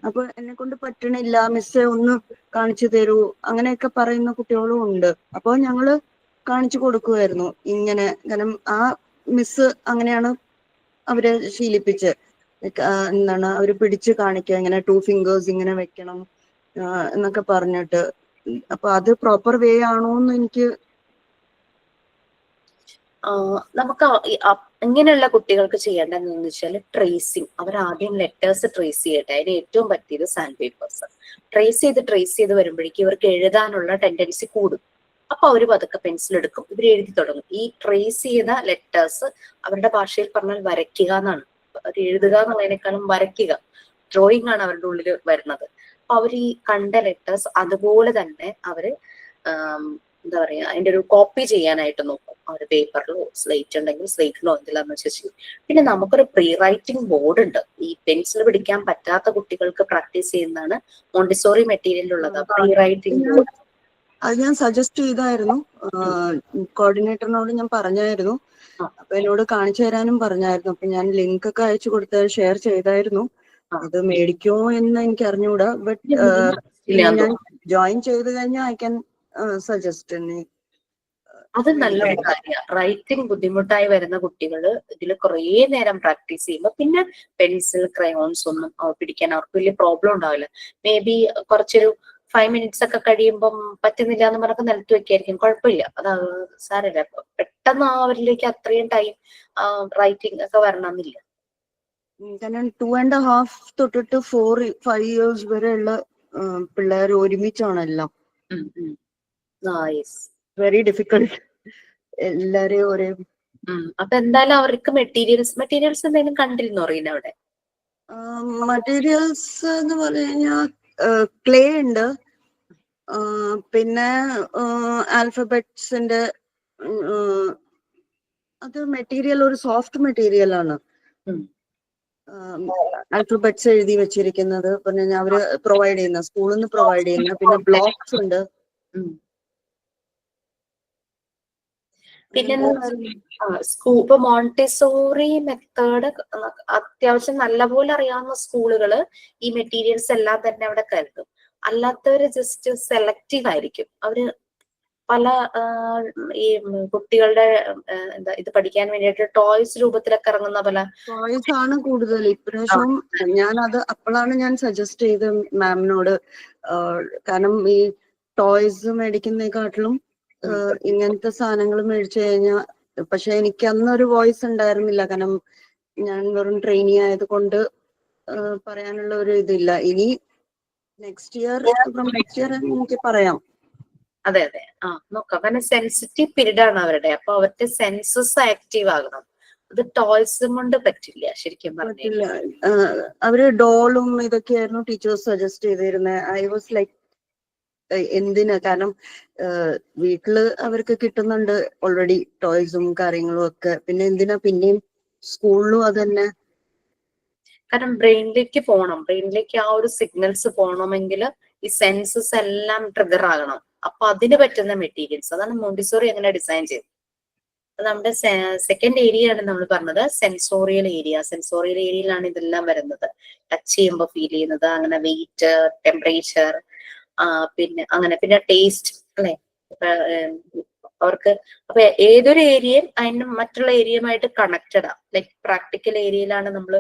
അപ്പൊ എന്നെ കൊണ്ട് പറ്റണില്ല മിസ്, ഒന്ന് കാണിച്ചു തരൂ, അങ്ങനെയൊക്കെ പറയുന്ന കുട്ടികളും ഉണ്ട്. അപ്പൊ ഞങ്ങള് കാണിച്ചു കൊടുക്കുമായിരുന്നു ഇങ്ങനെ. കാരണം ആ മിസ് അങ്ങനെയാണ് അവരെ ശീലിപ്പിച്ച്, എന്താണ് അവര് പിടിച്ച് കാണിക്കുക, ഇങ്ങനെ 2 ഫിംഗേഴ്സ് ഇങ്ങനെ വെക്കണം എന്നൊക്കെ പറഞ്ഞിട്ട്. അപ്പൊ അത് പ്രോപ്പർ വേ ആണോന്ന് എനിക്ക് നമുക്ക് ഇങ്ങനെയുള്ള കുട്ടികൾക്ക് ചെയ്യേണ്ടതെന്ന് വെച്ചാൽ ട്രേസിങ്. അവർ ആദ്യം ലെറ്റേഴ്സ് ട്രേസ് ചെയ്യട്ടെ. അതിന് ഏറ്റവും പറ്റിയത് സാൻഡ് പേപ്പേഴ്സ്. ട്രേസ് ചെയ്ത് വരുമ്പോഴേക്കും ഇവർക്ക് എഴുതാനുള്ള ടെൻഡൻസി കൂടും. അപ്പൊ അവര് പതുക്കെ പെൻസിൽ എടുക്കും, ഇവർ എഴുതി തുടങ്ങും. ഈ ട്രേസ് ചെയ്ത ലെറ്റേഴ്സ് അവരുടെ ഭാഷയിൽ പറഞ്ഞാൽ വരയ്ക്കുക എന്നാണ്. അവർ എഴുതുക എന്നുള്ളതിനേക്കാളും വരയ്ക്കുക, ഡ്രോയിങ് ആണ് അവരുടെ ഉള്ളിൽ വരുന്നത്. അവർ ഈ കണ്ട ലെറ്റേഴ്സ് അതുപോലെ തന്നെ അവര് എന്താ പറയാ അതിന്റെ ഒരു കോപ്പി ചെയ്യാനായിട്ട് നോക്കും. അവര് പേപ്പറിലോ സ്ലേറ്റ് ഉണ്ടെങ്കിൽ സ്ലേറ്റിലോ എന്തെല്ലാന്ന് വെച്ചാൽ ചെയ്യും. പിന്നെ നമുക്കൊരു പ്രീ റൈറ്റിംഗ് ബോർഡ് ഉണ്ട്. ഈ പെൻസിൽ പിടിക്കാൻ പറ്റാത്ത കുട്ടികൾക്ക് പ്രാക്ടീസ് ചെയ്യുന്നതാണ് മോണ്ടിസോറി മെറ്റീരിയലിലുള്ളത് പ്രീ റൈറ്റിംഗ് ബോർഡ്. അത് ഞാൻ സജസ്റ്റ് ചെയ്തായിരുന്നു, കോർഡിനേറ്ററിനോട് ഞാൻ പറഞ്ഞായിരുന്നു. അപ്പൊ എന്നോട് കാണിച്ചു തരാനും പറഞ്ഞായിരുന്നു. അപ്പൊ ഞാൻ ലിങ്ക് ഒക്കെ അയച്ചു കൊടുത്ത് ഷെയർ ചെയ്തായിരുന്നു. അത് മേടിക്കുമോ എന്ന് എനിക്ക് അറിഞ്ഞുകൂടാ. ബട്ട് ഞാൻ ജോയിൻ ചെയ്ത് കഴിഞ്ഞാൽ ഐ ക്യാൻ സജസ്റ്റ്. അത് നല്ലൊരു കാര്യമാണ്. റൈറ്റിംഗ് ബുദ്ധിമുട്ടായി വരുന്ന കുട്ടികൾ ഇതിൽ കുറേ നേരം പ്രാക്ടീസ് ചെയ്യുമ്പോൾ പിന്നെ പെൻസിൽ ക്രയോൺസ് ഒന്നും പിടിക്കാൻ അവർക്ക് വലിയ പ്രോബ്ലം ഉണ്ടാവില്ല. മേ ബി കുറച്ചൊരു 5 minutes ഒക്കെ കഴിയുമ്പം പറ്റുന്നില്ല എന്ന് പറഞ്ഞൊക്കെ നിലത്ത് വെക്കായിരിക്കും, കുഴപ്പമില്ല. അത് സാരമില്ല. പെട്ടെന്ന് അവരിലേക്ക് അത്രയും ടൈം റൈറ്റിംഗ് ഒക്കെ വരണമെന്നില്ല. കാരണം 2.5 തൊട്ടിട്ട് 4-5 years വരെയുള്ള പിള്ളേർ ഒരുമിച്ചാണെല്ലാം. വെരി ഡിഫിക്കൾട്ട് എല്ലാരെയും ഒരേ. അപ്പൊ എന്തായാലും അവർക്ക് മെറ്റീരിയൽസ് എന്തെങ്കിലും കണ്ടിരുന്നോ റീന അവിടെ? മെറ്റീരിയൽസ് എന്ന് പറഞ്ഞു കഴിഞ്ഞാൽ ക്ലേ ഉണ്ട്, പിന്നെ ആൽഫബറ്റ്സിന്റെ അത് മെറ്റീരിയൽ ഒരു സോഫ്റ്റ് മെറ്റീരിയൽ ആണ്. ആൽഫബറ്റ്സ് എഴുതി വെച്ചിരിക്കുന്നത് പിന്നെ അവര് പ്രൊവൈഡ് ചെയ്യുന്ന സ്കൂളിൽ നിന്ന് പ്രൊവൈഡ് ചെയ്യുന്ന, പിന്നെ ബ്ലോക്സ് ഉണ്ട്. പിന്നെ ഇപ്പൊ മോണ്ടിസോറി മെത്തേഡ് അത്യാവശ്യം നല്ലപോലെ അറിയാവുന്ന സ്കൂളുകള് ഈ മെറ്റീരിയൽസ് എല്ലാം തന്നെ അവിടെ കരുതും. അല്ലാത്തവര് ജസ്റ്റ് സെലക്റ്റീവ് ആയിരിക്കും. അവര് പല ഈ കുട്ടികളുടെ എന്താ ഇത് പഠിക്കാൻ വേണ്ടിയിട്ട് ടോയ്സ് രൂപത്തിലൊക്കെ ഇറങ്ങുന്ന പല ടോയ്സ് ആണ് കൂടുതൽ ഇപ്രാവശ്യം. ഞാനത് അപ്പോഴാണ് ഞാൻ സജസ്റ്റ് ചെയ്ത് മാമിനോട്, കാരണം ഈ ടോയ്സ് മേടിക്കുന്നതിനെക്കാട്ടിലും ഇങ്ങനത്തെ സാധനങ്ങൾ മേടിച്ചു കഴിഞ്ഞാൽ. പക്ഷെ എനിക്ക് അന്നൊരു വോയിസ് ഉണ്ടായിരുന്നില്ല, കാരണം ഞാൻ വെറും ട്രെയിനി ആയത് കൊണ്ട് പറയാനുള്ള ഒരു ഇതില്ല. ഇനി നെക്സ്റ്റ് ഇയർ എനിക്ക് പറയാം. അതെ നോക്കാം. കാരണം സെൻസിറ്റീവ് പീരീഡ് ആണ് അവരുടെ. അപ്പൊ അവരുടെ സെൻസസ് ആക്റ്റീവ് ആകണം. അത് ടോയ്സും കൊണ്ട് പറ്റില്ല ശരിക്കും പറഞ്ഞില്ല. അവര് ഡോളും ഇതൊക്കെയായിരുന്നു ടീച്ചേഴ്സ് സജസ്റ്റ് ചെയ്തിരുന്നത്. ഐ വാസ് ലൈക്ക് എന്തിനാ, കാരണം വീട്ടില് അവർക്ക് കിട്ടുന്നുണ്ട് ഓൾറെഡി ടോയ്സും കാര്യങ്ങളും ഒക്കെ, പിന്നെ എന്തിനാ പിന്നെയും സ്കൂളിലും അത് തന്നെ. കാരണം ബ്രെയിനിലേക്ക് പോകണം. ബ്രെയിനിലേക്ക് ആ ഒരു സിഗ്നൽസ് പോകണമെങ്കിൽ ഈ സെൻസസ് എല്ലാം ട്രിഗർ ആകണം. അപ്പൊ അതിന് പറ്റുന്ന മെറ്റീരിയൽസ്, അതാണ് മോണ്ടിസോറി അങ്ങനെ ഡിസൈൻ ചെയ്തത്. നമ്മുടെ സെക്കൻഡ് ഏരിയ ആണ് നമ്മൾ പറഞ്ഞത്, സെൻസോറിയൽ ഏരിയ. സെൻസോറിയൽ ഏരിയയിലാണ് ഇതെല്ലാം വരുന്നത്. ടച്ച് ചെയ്യുമ്പോൾ ഫീൽ ചെയ്യുന്നത്, അങ്ങനെ വെയിറ്റ്, ടെമ്പറേച്ചർ, പിന്നെ ടേസ്റ്റ് അല്ലെ അവർക്ക്. അപ്പൊ ഏതൊരു ഏരിയയും അതിന് മറ്റുള്ള ഏരിയയുമായിട്ട് കണക്റ്റഡ് ആ. ലൈക് പ്രാക്ടിക്കൽ ഏരിയയിലാണ് നമ്മൾ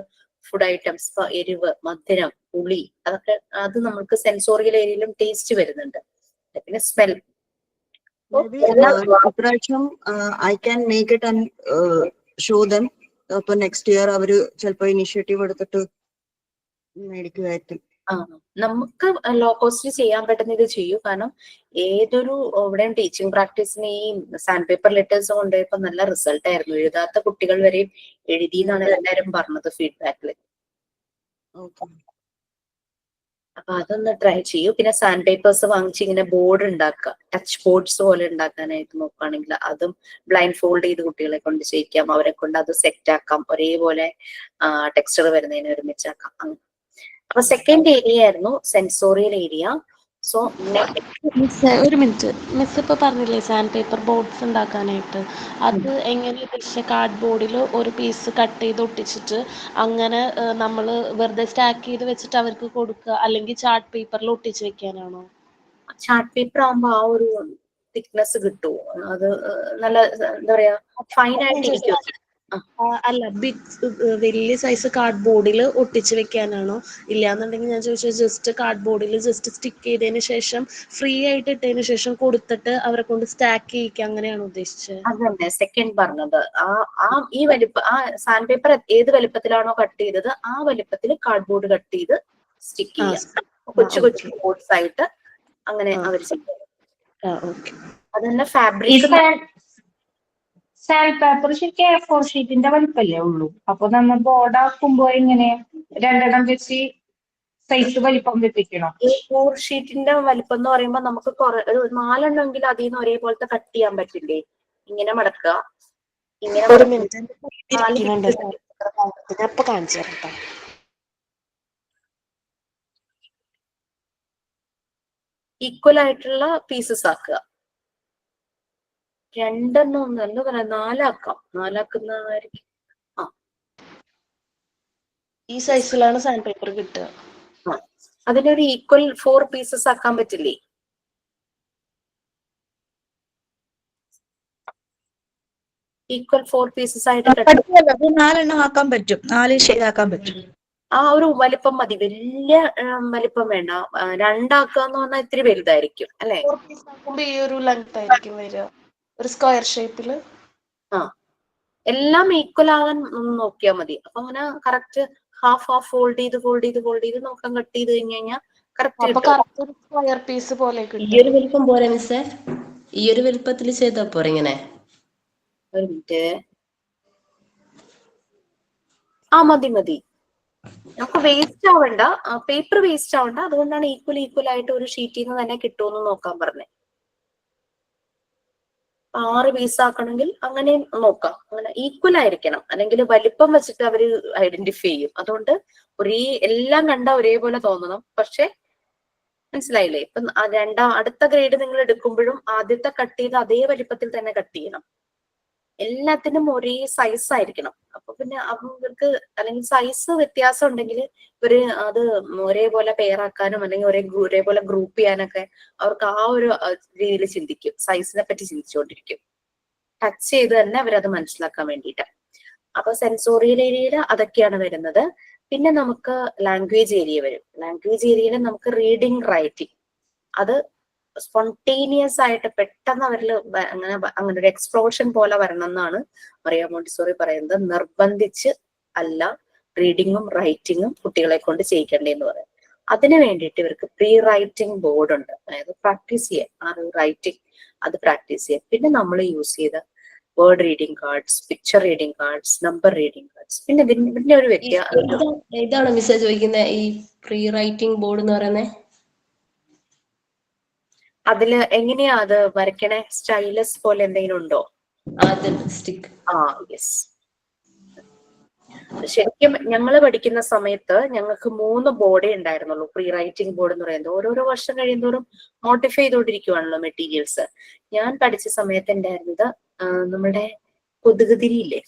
ഫുഡ് ഐറ്റംസ്, എരിവ്, മധുരം, പുളി, അതൊക്കെ അത് നമുക്ക് സെൻസോറിയൽ ഏരിയയിലും ടേസ്റ്റ് വരുന്നുണ്ട്. പിന്നെ സ്മെൽ. ഇപ്രാവശ്യം I can make it and show dum. അപ്പൊ നെക്സ്റ്റ് ഇയർ അവര് ചിലപ്പോ ഇനിഷ്യേറ്റീവ് എടുത്തിട്ട് മേടിക്കുമായിരിക്കും. നമുക്ക് ലോ കോസ്റ്റ് ചെയ്യാൻ പറ്റുന്ന ഇത് ചെയ്യൂ. കാരണം ഏതൊരു ഇവിടെയും ടീച്ചിങ് പ്രാക്ടീസിന് ഈ സാൻഡ് പേപ്പർ ലെറ്റേഴ്സ് കൊണ്ടുപോയപ്പോ നല്ല റിസൾട്ട് ആയിരുന്നു. എഴുതാത്ത കുട്ടികൾ വരെയും എഴുതി എന്നാണ് എല്ലാവരും പറഞ്ഞത് ഫീഡ്ബാക്കിൽ. അപ്പൊ അതൊന്ന് ട്രൈ ചെയ്യൂ. പിന്നെ സാൻഡ് പേപ്പേഴ്സ് വാങ്ങിച്ച് ഇങ്ങനെ ബോർഡ് ഉണ്ടാക്കുക, ടച്ച് ബോർഡ്സ് പോലെ ഉണ്ടാക്കാനായിട്ട് നോക്കുകയാണെങ്കിൽ അതും ബ്ലൈൻഡ് ഫോൾഡ് ചെയ്ത് കുട്ടികളെ കൊണ്ട് ചെയ്യിക്കാം. അവരെ കൊണ്ട് അത് സെറ്റ് ആക്കാം, ഒരേപോലെ ടെക്സ്ചർ വരുന്നതിന് ഒരുമിച്ചാക്കാം. അപ്പൊ സെക്കൻഡ് ഏരിയ ആയിരുന്നു സെൻസോറിയൽ ഏരിയ. സോ ഒരു മിനിറ്റ്, മിസ് ഇപ്പൊ പറഞ്ഞില്ലേ സാൻഡ് പേപ്പർ ബോർഡ്സ് ഉണ്ടാക്കാനായിട്ട്, അത് എങ്ങനെ ഉദ്ദേശിച്ച കാർഡ് ബോർഡിൽ ഒരു പീസ് കട്ട് ചെയ്ത് ഒട്ടിച്ചിട്ട് അങ്ങനെ നമ്മൾ വെറുതെ സ്റ്റാക്ക് ചെയ്ത് വെച്ചിട്ട് അവർക്ക് കൊടുക്കുക, അല്ലെങ്കിൽ ചാർട്ട് പേപ്പറിൽ ഒട്ടിച്ച് വെക്കാനാണോ? ചാർട്ട് പേപ്പർ ആകുമ്പോ ആ ഒരു തിക്നെസ് കിട്ടുമോ? അത് നല്ല എന്താ പറയാ ഫൈൻ ആയിട്ടിരിക്കും. അല്ല, വലിയ സൈസ് കാർഡ് ബോർഡിൽ ഒട്ടിച്ച് വെക്കാനാണോ? ഇല്ലാന്നുണ്ടെങ്കിൽ ഞാൻ ചോദിച്ചത് ജസ്റ്റ് കാർഡ് ബോർഡിൽ ജസ്റ്റ് സ്റ്റിക്ക് ചെയ്തതിന് ശേഷം ഫ്രീ ആയിട്ട് ഇട്ടതിന് ശേഷം കൊടുത്തിട്ട് അവരെ കൊണ്ട് സ്റ്റാക്ക് ചെയ്യിക്കുക, അങ്ങനെയാണോ ഉദ്ദേശിച്ചത്? അതന്നെ സെക്കൻഡ് പറഞ്ഞത്. ഈ സാൻഡ് പേപ്പർ ഏത് വലിപ്പത്തിലാണോ കട്ട് ചെയ്തത് ആ വലിപ്പത്തിൽ കാർഡ് ബോർഡ് കട്ട് ചെയ്ത് സ്റ്റിക്ക് ചെയ്യാം. കൊച്ചു കൊച്ചു ബോർഡ്സ് ആയിട്ട് അങ്ങനെ അവർ ചെയ്യും. അതന്നെ ഫാബ്രിക്. സാൻഡ് പേപ്പർ ശരിക്കും A4 ഷീറ്റിന്റെ വലിപ്പല്ലേ ഉള്ളൂ. അപ്പൊ നമ്മൾ ബോർഡ് ആക്കുമ്പോ ഇങ്ങനെ രണ്ടെണ്ണം വെച്ച് സൈസ് വലിപ്പം വെപ്പിക്കണം. ഈ ഫോർ ഷീറ്റിന്റെ വലിപ്പം എന്ന് പറയുമ്പോൾ നമുക്ക് ഒരു 4 എണ്ണമെങ്കിലും അതിൽ നിന്ന് ഒരേപോലത്തെ കട്ട് ചെയ്യാൻ പറ്റില്ലേ? ഇങ്ങനെ മടക്കുക, ഇങ്ങനെ ഒരു മടക്കുക. മിനിറ്റ് അപ്പൊ കാണിച്ചു തരട്ടോ. ഈക്വൽ ആയിട്ടുള്ള പീസസ് ആക്കുക. 2 എണ്ണം എന്താ പറയാ, 4 ആക്കാം. 4 ആക്കുന്നതായിരിക്കും. ഈ സൈസിലാണ് സാൻഡ് പേപ്പർ കിട്ടുക. അതിനൊരു ഈക്വൽ 4 പീസസ് ആക്കാൻ പറ്റില്ലേ? ഈക്വൽ 4 പീസസ് ആയിട്ട് അത് 4 എണ്ണം ആക്കാൻ പറ്റും, 4 ഷെയ്ഡാക്കാൻ പറ്റും. ആ ഒരു വലിപ്പം മതി, വലിയ വലിപ്പം വേണ്ട. 2 ആക്കുക എന്ന് പറഞ്ഞാൽ ഇത്തിരി വലുതായിരിക്കും അല്ലെ? 4 പീസ് ആക്കുമ്പോ ഈ ഒരു ലെങ്ത് ആയിരിക്കും വരിക, ഒരു സ്ക്വയർ ഷേപ്പില്. എല്ലാം ഈക്വൽ ആകാൻ നോക്കിയാൽ മതി. അപ്പൊ അങ്ങനെ കറക്റ്റ് ഹാഫ് ഫോൾഡ് ചെയ്ത് നമുക്ക് കട്ട് ചെയ്ത് കഴിഞ്ഞാൽ കറക്റ്റ് ഒരു സ്ക്വയർ പീസ് പോലെ കിട്ടും. ഈ ഒരു വലിപ്പം പോരെ മിസ്സേ? ഈ ഒരു വലിപ്പത്തിൽ ചെയ്താ പോരെ ഇങ്ങനെ? ഒരു മിനിറ്റ്. മതി. നമുക്ക് വേസ്റ്റ് ആവണ്ട, പേപ്പർ വേസ്റ്റ് ആവണ്ട. അതുകൊണ്ടാണ് ഈക്വൽ ആയിട്ട് ഒരു ഷീറ്റിൽ നിന്ന് തന്നെ കിട്ടുമെന്ന് നോക്കാൻ പറഞ്ഞത്. 6 പീസ് ആക്കണമെങ്കിൽ അങ്ങനെ നോക്കാം. അങ്ങനെ ഈക്വൽ ആയിരിക്കണം, അല്ലെങ്കിൽ വലിപ്പം വെച്ചിട്ട് അവര് ഐഡന്റിഫൈ ചെയ്യും. അതുകൊണ്ട് എല്ലാം കണ്ട ഒരേപോലെ തോന്നണം. പക്ഷെ മനസ്സിലായില്ലേ? ഇപ്പൊ അടുത്ത ഗ്രേഡ് നിങ്ങൾ എടുക്കുമ്പോഴും ആദ്യത്തെ കട്ട് ചെയ്ത് അതേ വലിപ്പത്തിൽ തന്നെ കട്ട് ചെയ്യണം. എല്ലാത്തിനും ഒരേ സൈസ് ആയിരിക്കണം. അപ്പൊ പിന്നെ അവർക്ക് അല്ലെങ്കിൽ സൈസ് വ്യത്യാസം ഉണ്ടെങ്കിൽ ഇവര് അത് ഒരേപോലെ പെയറാക്കാനും അല്ലെങ്കിൽ ഒരേപോലെ ഗ്രൂപ്പ് ചെയ്യാനൊക്കെ അവർക്ക് ആ ഒരു രീതിയിൽ ചിന്തിക്കും. സൈസിനെ പറ്റി ചിന്തിച്ചുകൊണ്ടിരിക്കും. ടച്ച് ചെയ്ത് തന്നെ അവരത് മനസ്സിലാക്കാൻ വേണ്ടിയിട്ട്. അപ്പൊ സെൻസോറിയൽ ഏരിയയിൽ അതൊക്കെയാണ് വരുന്നത്. പിന്നെ നമുക്ക് ലാംഗ്വേജ് ഏരിയ വരും. ലാംഗ്വേജ് ഏരിയയിൽ നമുക്ക് റീഡിങ്, റൈറ്റിംഗ്, അത് സ്പോണ്ടേനിയസ് ആയിട്ട് പെട്ടെന്ന് അവരിൽ അങ്ങനെ ഒരു എക്സ്പ്ലോഷൻ പോലെ വരണം എന്നാണ് മറിയ മോണ്ടിസോറി പറയുന്നത്. നിർബന്ധിച്ച് അല്ല റീഡിങ്ങും റൈറ്റിങ്ങും കുട്ടികളെ കൊണ്ട് ചെയ്യിക്കേണ്ടതെന്ന് പറയാം. അതിനു വേണ്ടിയിട്ട് ഇവർക്ക് പ്രീ റൈറ്റിംഗ് ബോർഡ് ഉണ്ട്. അതായത് പ്രാക്ടീസ് ചെയ്യാൻ റൈറ്റിംഗ്, അത് പ്രാക്ടീസ് ചെയ്യാൻ. പിന്നെ നമ്മൾ യൂസ് ചെയ്ത word reading cards, picture reading cards, number reading cards. പിന്നെ ഇതിന്റെ ഒരു ഇതാണ് മിസ്സേ ചോദിക്കുന്നത്, ഈ പ്രീ റൈറ്റിംഗ് ബോർഡ് എന്ന് പറയുന്നത്? അതില് എങ്ങനെയാ അത് വരയ്ക്കണേ? സ്റ്റൈലസ് പോലെ എന്തെങ്കിലും ഉണ്ടോ? സ്റ്റിക്ക്. യെസ്. ശരിക്കും ഞങ്ങള് പഠിക്കുന്ന സമയത്ത് ഞങ്ങൾക്ക് 3 ബോർഡേ ഉണ്ടായിരുന്നുള്ളൂ. പ്രീ റൈറ്റിംഗ് ബോർഡ് എന്ന് പറയുന്നത് ഓരോരോ വർഷം കഴിയുന്തോറും മോഡിഫൈ ചെയ്തുകൊണ്ടിരിക്കുവാണല്ലോ മെറ്റീരിയൽസ്. ഞാൻ പഠിച്ച സമയത്ത് ഉണ്ടായിരുന്നത് നമ്മുടെ കൊതുകുതിരിയില്ലേ,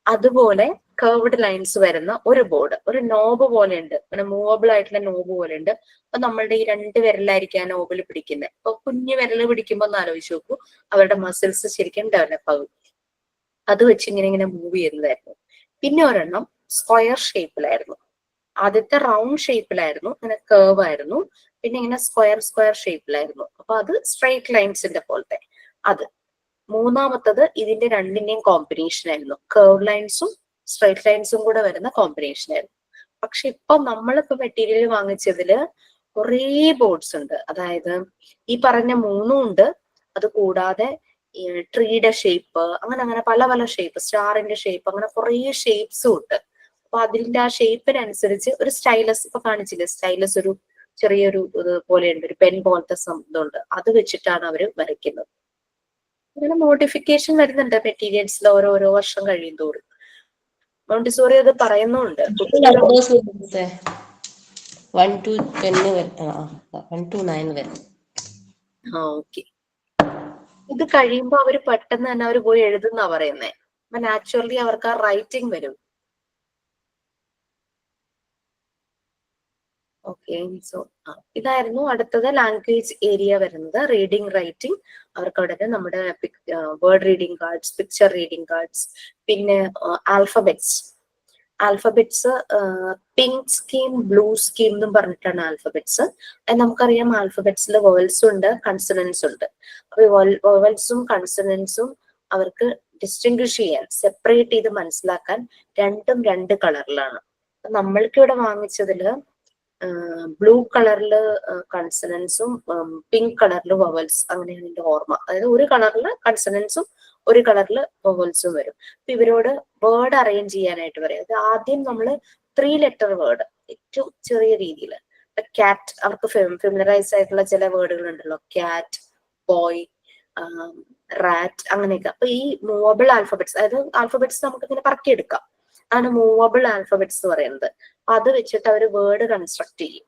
അതുപോലെ കർവ്ഡ് ലൈൻസ് വരുന്ന ഒരു ബോർഡ്, ഒരു നോബ് പോലെ ഉണ്ട്. അങ്ങനെ മൂവബിൾ ആയിട്ടുള്ള നോബ് പോലെ ഉണ്ട്. അപ്പൊ നമ്മളുടെ ഈ 2 വിരലായിരിക്കും ആ നോബിൽ പിടിക്കുന്നത്. അപ്പൊ കുഞ്ഞു വിരല് പിടിക്കുമ്പോൾ ഒന്ന് ആലോചിച്ച് നോക്കൂ, അവരുടെ മസിൽസ് ശരിക്കും ഡെവലപ്പ് ആകും. അത് വെച്ച് ഇങ്ങനെ മൂവ് ചെയ്യുന്നതായിരുന്നു. പിന്നെ ഒരെണ്ണം സ്ക്വയർ ഷേപ്പിലായിരുന്നു. ആദ്യത്തെ റൗണ്ട് ഷേപ്പിലായിരുന്നു, ഇങ്ങനെ കേർവ് ആയിരുന്നു. പിന്നെ ഇങ്ങനെ സ്ക്വയർ ഷേപ്പിലായിരുന്നു. അപ്പൊ അത് സ്ട്രൈറ്റ് ലൈൻസിന്റെ പോലത്തെ. അത് മൂന്നാമത്തത് ഇതിന്റെ രണ്ടിന്റെയും കോമ്പിനേഷൻ ആയിരുന്നു. കേർവ് ലൈൻസും സ്ട്രൈറ്റ് ലൈൻസും കൂടെ വരുന്ന കോമ്പിനേഷൻ ആയിരുന്നു. പക്ഷെ ഇപ്പൊ നമ്മളിപ്പോ മെറ്റീരിയൽ വാങ്ങിച്ചതില് കുറേ ബോർഡ്സ് ഉണ്ട്. അതായത് ഈ പറഞ്ഞ 3 ഉണ്ട്. അത് കൂടാതെ ട്രീയുടെ ഷേപ്പ്, അങ്ങനെ പല ഷേപ്പ്, സ്റ്റാറിന്റെ ഷേപ്പ്, അങ്ങനെ കുറേ ഷേപ്സും ഉണ്ട്. അപ്പൊ അതിന്റെ ആ ഷേപ്പിനനുസരിച്ച് ഒരു സ്റ്റൈലസ് ഇപ്പൊ കാണിച്ചില്ലേ, സ്റ്റൈലസ് ഒരു ചെറിയൊരു പോലെയുണ്ട്, ഒരു പെൻ പോലത്തെ സംഭവമുണ്ട്. അത് വെച്ചിട്ടാണ് അവര് വരയ്ക്കുന്നത്. അങ്ങനെ മോഡിഫിക്കേഷൻ വരുന്നുണ്ട് മെറ്റീരിയൽസിൽ ഓരോ വർഷം കഴിയും തോറും. മോണ്ടിസോറി അത് പറയുന്നുണ്ട്. 1 to 10 വരെ, 1 to 9 വരെ. ഓക്കെ. ഇത് കഴിയുമ്പോ അവര് പെട്ടെന്ന് തന്നെ അവര് പോയി എഴുതുന്നാ പറയുന്നേ. അപ്പൊ നാച്ചുറലി അവർക്ക് ആ റൈറ്റിംഗ് വരും. ഓക്കെ. സോ ഇതായിരുന്നു അടുത്തത് ലാംഗ്വേജ് ഏരിയ വരുന്നത്. റീഡിംഗ്, റൈറ്റിംഗ് അവർക്ക് അവിടെ നമ്മുടെ word reading cards, picture reading cards, പിന്നെ alphabets pink scheme, blue scheme എന്നും പറഞ്ഞിട്ടാണ് ആൽഫബറ്റ്സ്. അത് നമുക്കറിയാം, ആൽഫബറ്റ്സിൽ വോവൽസും ഉണ്ട്, കൺസണൻസും ഉണ്ട്. അപ്പൊ വോവൽസും കൺസണൻസും അവർക്ക് ഡിസ്റ്റിങ്വിഷ് ചെയ്യാൻ, സെപ്പറേറ്റ് ചെയ്ത് മനസ്സിലാക്കാൻ രണ്ടും 2 കളറിലാണ്. നമ്മൾക്ക് ഇവിടെ വാങ്ങിച്ചതില് ബ്ലൂ കളറില് കൺസണൻസും പിങ്ക് കളറില് വവൽസ്, അങ്ങനെയാണ് എന്റെ ഓർമ്മ. അതായത് ഒരു കളറില് കൺസണൻസും ഒരു കളറില് വവൽസും വരും. അപ്പൊ ഇവരോട് വേർഡ് അറേഞ്ച് ചെയ്യാനായിട്ട് പറയും. അത് ആദ്യം നമ്മൾ 3 ലെറ്റർ വേർഡ്, ഏറ്റവും ചെറിയ രീതിയിൽ. ക്യാറ്റ്, അവർക്ക് ഫെമിലറൈസ് ആയിട്ടുള്ള ചില വേർഡുകൾ ഉണ്ടല്ലോ, ക്യാറ്റ്, ബോയ്, റാറ്റ്, അങ്ങനെയൊക്കെ. അപ്പൊ ഈ മൂവബിൾ ആൽഫബറ്റ്സ്, അതായത് ആൽഫബറ്റ്സ് നമുക്ക് ഇങ്ങനെ പറക്കിയെടുക്കാം, ആണ് മൂവബിൾ ആൽഫബറ്റ്സ് എന്ന് പറയുന്നത്. അത് വെച്ചിട്ട് അവർ വേർഡ് കൺസ്ട്രക്ട് ചെയ്യും.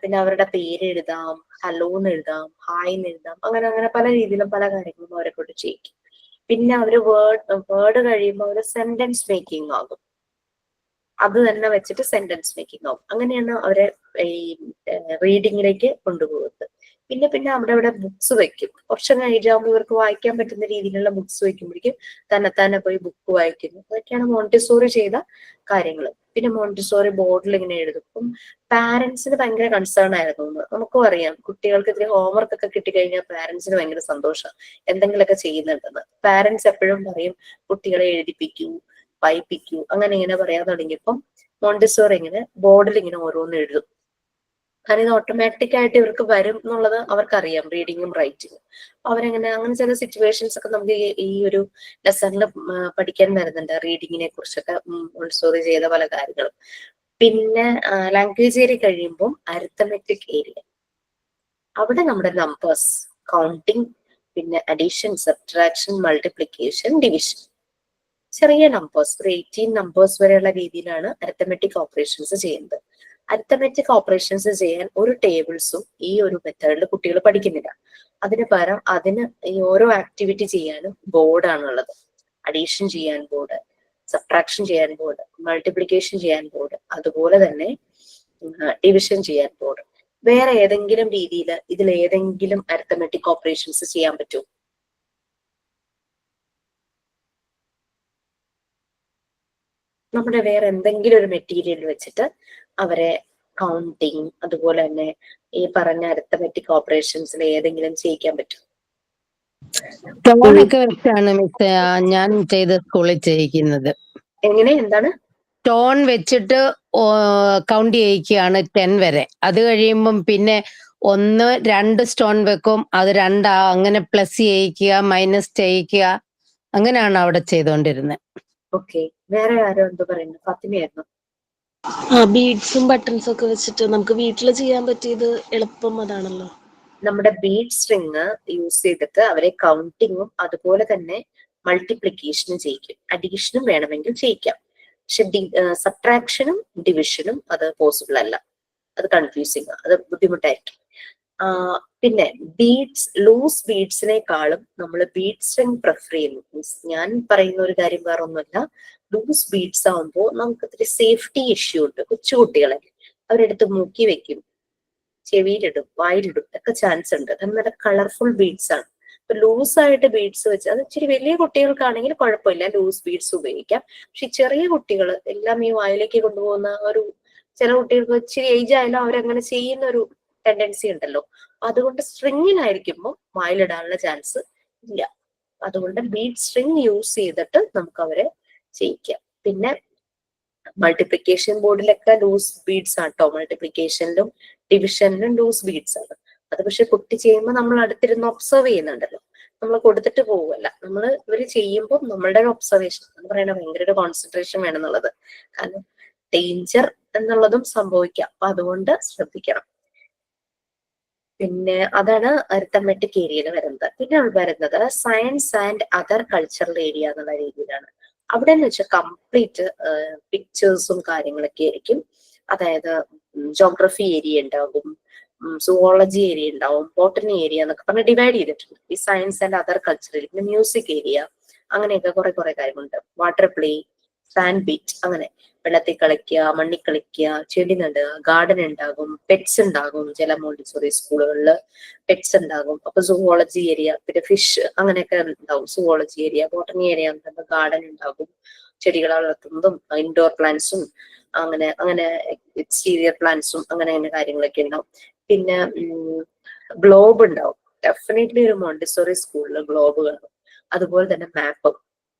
പിന്നെ അവരുടെ പേര് എഴുതാം, ഹലോ എന്ന് എഴുതാം, ഹായ് എന്ന് എഴുതാം, അങ്ങനെ അങ്ങനെ പല രീതിയിലും പല കാര്യങ്ങളും അവരെ കൊണ്ട് ചെയ്യിക്കും. പിന്നെ അവര് വേർഡ് കഴിയുമ്പോൾ അവര് സെന്റൻസ് മേക്കിംഗ് ആകും. അത് തന്നെ വെച്ചിട്ട് സെന്റൻസ് മേക്കിംഗ് ആവും. അങ്ങനെയാണ് അവരെ ഈ റീഡിങ്ങിലേക്ക് കൊണ്ടുപോകുന്നത്. പിന്നെ പിന്നെ അവിടെ ബുക്സ് വെക്കും. കുറച്ച് കഴിഞ്ഞാകുമ്പോൾ ഇവർക്ക് വായിക്കാൻ പറ്റുന്ന രീതിയിലുള്ള ബുക്സ് വെക്കുമ്പോഴേക്കും തന്നെ പോയി ബുക്ക് വായിക്കുന്നു. അതൊക്കെയാണ് മോണ്ടിസോറി ചെയ്ത കാര്യങ്ങൾ. പിന്നെ മോണ്ടിസോറി ബോർഡിൽ ഇങ്ങനെ എഴുതും. അപ്പം പാരന്റ്സിന് ഭയങ്കര കൺസേൺ ആയിരുന്നു. നമുക്കും അറിയാം, കുട്ടികൾക്ക് ഇത്തിരി ഹോംവർക്ക് ഒക്കെ കിട്ടിക്കഴിഞ്ഞാൽ പാരന്റ്സിന് ഭയങ്കര സന്തോഷം, എന്തെങ്കിലുമൊക്കെ ചെയ്യുന്നുണ്ടെന്ന്. പാരന്റ്സ് എപ്പോഴും പറയും കുട്ടികളെ എഴുതിപ്പിക്കൂ, വായിപ്പിക്കൂ, അങ്ങനെ ഇങ്ങനെ പറയാൻ തുടങ്ങിയപ്പം മോണ്ടിസോറി ഇങ്ങനെ ബോർഡിൽ ഇങ്ങനെ ഓരോന്ന് എഴുതും. കാരണം ഇത് ഓട്ടോമാറ്റിക് ആയിട്ട് ഇവർക്ക് വരും എന്നുള്ളത് അവർക്കറിയാം, റീഡിങ്ങും റൈറ്റിങ്ങും. അവരെങ്ങനെ അങ്ങനെ ചില സിറ്റുവേഷൻസ് ഒക്കെ നമുക്ക് ഈ ഒരു ലെസണിൽ പഠിക്കാൻ വരുന്നുണ്ട്, റീഡിങ്ങിനെ കുറിച്ചൊക്കെ മോണ്ടിസോറി ചെയ്ത പല കാര്യങ്ങളും. പിന്നെ ലാംഗ്വേജ് ഏരിയ കഴിയുമ്പോൾ അരിത്തമെറ്റിക് ഏരിയ, അവിടെ നമ്മുടെ നമ്പേഴ്സ്, കൗണ്ടിങ്, പിന്നെ അഡീഷൻ, സബ്ട്രാക്ഷൻ, മൾട്ടിപ്ലിക്കേഷൻ, ഡിവിഷൻ, ചെറിയ നമ്പേഴ്സ്, ഒരു 18 നമ്പേഴ്സ് വരെയുള്ള രീതിയിലാണ് അരിത്തമെറ്റിക് ഓപ്പറേഷൻസ് ചെയ്യുന്നത്. അരിത്തമെറ്റിക് ഓപ്പറേഷൻസ് ചെയ്യാൻ ഒരു ടേബിൾസും ഈ ഒരു മെത്തേഡിൽ കുട്ടികൾ പഠിക്കുന്നില്ല. അതിന് പകരം അതിന് ഈ ഓരോ ആക്ടിവിറ്റി ചെയ്യാനും ബോർഡാണുള്ളത്. അഡീഷൻ ചെയ്യാൻ ബോർഡ്, സബ്ട്രാക്ഷൻ ചെയ്യാൻ ബോർഡ്, മൾട്ടിപ്ലിക്കേഷൻ ചെയ്യാൻ ബോർഡ്, അതുപോലെ തന്നെ ഡിവിഷൻ ചെയ്യാൻ ബോർഡ്. വേറെ ഏതെങ്കിലും രീതിയിൽ ഇതിൽ ഏതെങ്കിലും അരിത്തമെറ്റിക് ഓപ്പറേഷൻസ് ചെയ്യാൻ പറ്റുമോ? നമ്മുടെ വേറെ എന്തെങ്കിലും ഒരു മെറ്റീരിയൽ വെച്ചിട്ട് അവരെ കൗണ്ടിങ്, അതുപോലെ തന്നെ ഈ പറഞ്ഞ അരിത്തമെറ്റിക് ഓപ്പറേഷൻസിൽ ഏതെങ്കിലും ചെയ്യിക്കാൻ പറ്റും? ടോണൊക്കെ വെച്ചാണ് മിസ് ഞാൻ ചെയ്ത് സ്കൂളിൽ ചെയ്യിക്കുന്നത്. എങ്ങനെ, എന്താണ്? ടോൺ വെച്ചിട്ട് കൗണ്ട് ചെയ്യിക്കുകയാണ് 10 വരെ. അത് കഴിയുമ്പം പിന്നെ 1, 2 സ്റ്റോൺ വെക്കും, അത് 2 അങ്ങനെ പ്ലസ് ചെയ്യിക്കുക, മൈനസ് ചെയ്യിക്കുക, അങ്ങനെയാണ് അവിടെ ചെയ്തുകൊണ്ടിരുന്നത്. ഓക്കെ, വേറെ ആരോ എന്തോ പറയുന്നു? ഫാത്തിമയായിരുന്നു. ബീഡ്സും ബട്ടൺസും ഒക്കെ വെച്ചിട്ട് നമുക്ക് വീട്ടിൽ ചെയ്യാൻ പറ്റിയത് എളുപ്പം അതാണല്ലോ. നമ്മുടെ ബീഡ് സ്ട്രിങ് യൂസ് ചെയ്തിട്ട് അവരെ കൗണ്ടിങ്ങും അതുപോലെ തന്നെ മൾട്ടിപ്ലിക്കേഷനും ചെയ്യിക്കും. അഡീഷനും വേണമെങ്കിൽ ചെയ്യിക്കാം. പക്ഷെ സബ്ട്രാക്ഷനും ഡിവിഷനും അത് പോസിബിൾ അല്ല. അത് കൺഫ്യൂസിങ്, അത് ബുദ്ധിമുട്ടായിരിക്കും. പിന്നെ ബീഡ്സ്, ലൂസ് ബീഡ്സിനേക്കാളും നമ്മൾ ബീഡ് സ്ട്രിങ് പ്രിഫർ ചെയ്യുന്നു. മീൻസ് ഞാൻ പറയുന്ന ഒരു കാര്യം വേറെ ഒന്നുമല്ല, ലൂസ് ബീഡ്സ് ആകുമ്പോൾ നമുക്ക് ഇത്തിരി സേഫ്റ്റി ഇഷ്യൂ ഉണ്ട്. കൊച്ചുകുട്ടികളെ അവരെടുത്ത് മൂക്കി വെക്കും, ചെവിയിലിടും, വായിലിടും ഒക്കെ ചാൻസ് ഉണ്ട്. അത് നല്ല കളർഫുൾ ബീഡ്സ് ആണ്. ഇപ്പൊ ലൂസ് ആയിട്ട് ബീഡ്സ് വെച്ച്, അത് ഇച്ചിരി വലിയ കുട്ടികൾക്കാണെങ്കിൽ കുഴപ്പമില്ല, ലൂസ് ബീഡ്സ് ഉപയോഗിക്കാം. പക്ഷെ ചെറിയ കുട്ടികൾ എല്ലാം ഈ വായിലേക്ക് കൊണ്ടുപോകുന്ന ഒരു, ചില കുട്ടികൾക്ക് ഇച്ചിരി ഏജ് ആയാലും അവരങ്ങനെ ചെയ്യുന്ന ഒരു ടെൻഡൻസി ഉണ്ടല്ലോ. അതുകൊണ്ട് സ്ട്രിങ്ങിനായിരിക്കുമ്പോൾ വായിലിടാനുള്ള ചാൻസ് ഇല്ല. അതുകൊണ്ട് ബീഡ് സ്ട്രിങ് യൂസ് ചെയ്തിട്ട് നമുക്ക് അവരെ ചെയ്യിക്കാം. പിന്നെ മൾട്ടിപ്ലിക്കേഷൻ ബോർഡിലൊക്കെ ലൂസ് ബീഡ്സ് ആണ് കേട്ടോ. മൾട്ടിപ്ലിക്കേഷനിലും ഡിവിഷനിലും ലൂസ് ബീഡ്സ് ആണ്. അത് പക്ഷെ കുട്ടി ചെയ്യുമ്പോൾ നമ്മൾ അടുത്തിരുന്ന് ഒബ്സർവ് ചെയ്യുന്നുണ്ടല്ലോ, നമ്മൾ കൊടുത്തിട്ട് പോവുമല്ല. നമ്മൾ ഇവര് ചെയ്യുമ്പോൾ നമ്മളുടെ ഒരു ഒബ്സർവേഷൻ എന്ന് പറയുന്നത് ഭയങ്കര ഒരു കോൺസെൻട്രേഷൻ വേണം എന്നുള്ളത്. കാരണം ഡേഞ്ചർ എന്നുള്ളതും സംഭവിക്കാം. അപ്പൊ അതുകൊണ്ട് ശ്രദ്ധിക്കണം. പിന്നെ അതാണ് അരിത്തമെറ്റിക് ഏരിയയിൽ വരുന്നത്. പിന്നെ വരുന്നത് science and other cultural area എന്നുള്ള രീതിയിലാണ്. അവിടെ എന്ന് വെച്ചാൽ കംപ്ലീറ്റ് പിക്ചേഴ്സും കാര്യങ്ങളൊക്കെ ആയിരിക്കും. അതായത് ജോഗ്രഫി ഏരിയ ഉണ്ടാകും, സുവോളജി ഏരിയ ഉണ്ടാവും, ബോട്ടണി ഏരിയ എന്നൊക്കെ പറഞ്ഞ് ഡിവൈഡ് ചെയ്തിട്ടുണ്ട്. ഈ സയൻസ് ആൻഡ് അതർ കൾച്ചറൽ, പിന്നെ മ്യൂസിക് ഏരിയ, അങ്ങനെയൊക്കെ കുറെ കാര്യങ്ങളുണ്ട്. വാട്ടർ പ്ലേ, സാൻഡ് ബീച്ച്, അങ്ങനെ വെള്ളത്തിൽ കളിക്കുക, മണ്ണിൽ കളിക്കുക, ചെടി നടുക, ഗാർഡൻ ഉണ്ടാകും, പെറ്റ്സ് ഉണ്ടാകും. ചില മോണ്ടിസോറി സ്കൂളുകളിൽ പെറ്റ്സ് ഉണ്ടാകും. അപ്പൊ സുവോളജി ഏരിയ, പിന്നെ ഫിഷ്, അങ്ങനെയൊക്കെ ഉണ്ടാവും. Zoology area, botany area, garden ഉണ്ടാകും, ചെടികൾ വളർത്തുന്നതും ഇൻഡോർ പ്ലാന്റ്സും അങ്ങനെ അങ്ങനെ എക്സ്റ്റീരിയർ പ്ലാന്റ്സും അങ്ങനെ അങ്ങനെ കാര്യങ്ങളൊക്കെ ഉണ്ടാവും. പിന്നെ ഗ്ലോബ് ഉണ്ടാവും. ഡെഫിനറ്റ്ലി ഒരു മോണ്ടിസോറി സ്കൂളിൽ ഗ്ലോബ് കാണും. അതുപോലെ തന്നെ മാപ്പ്,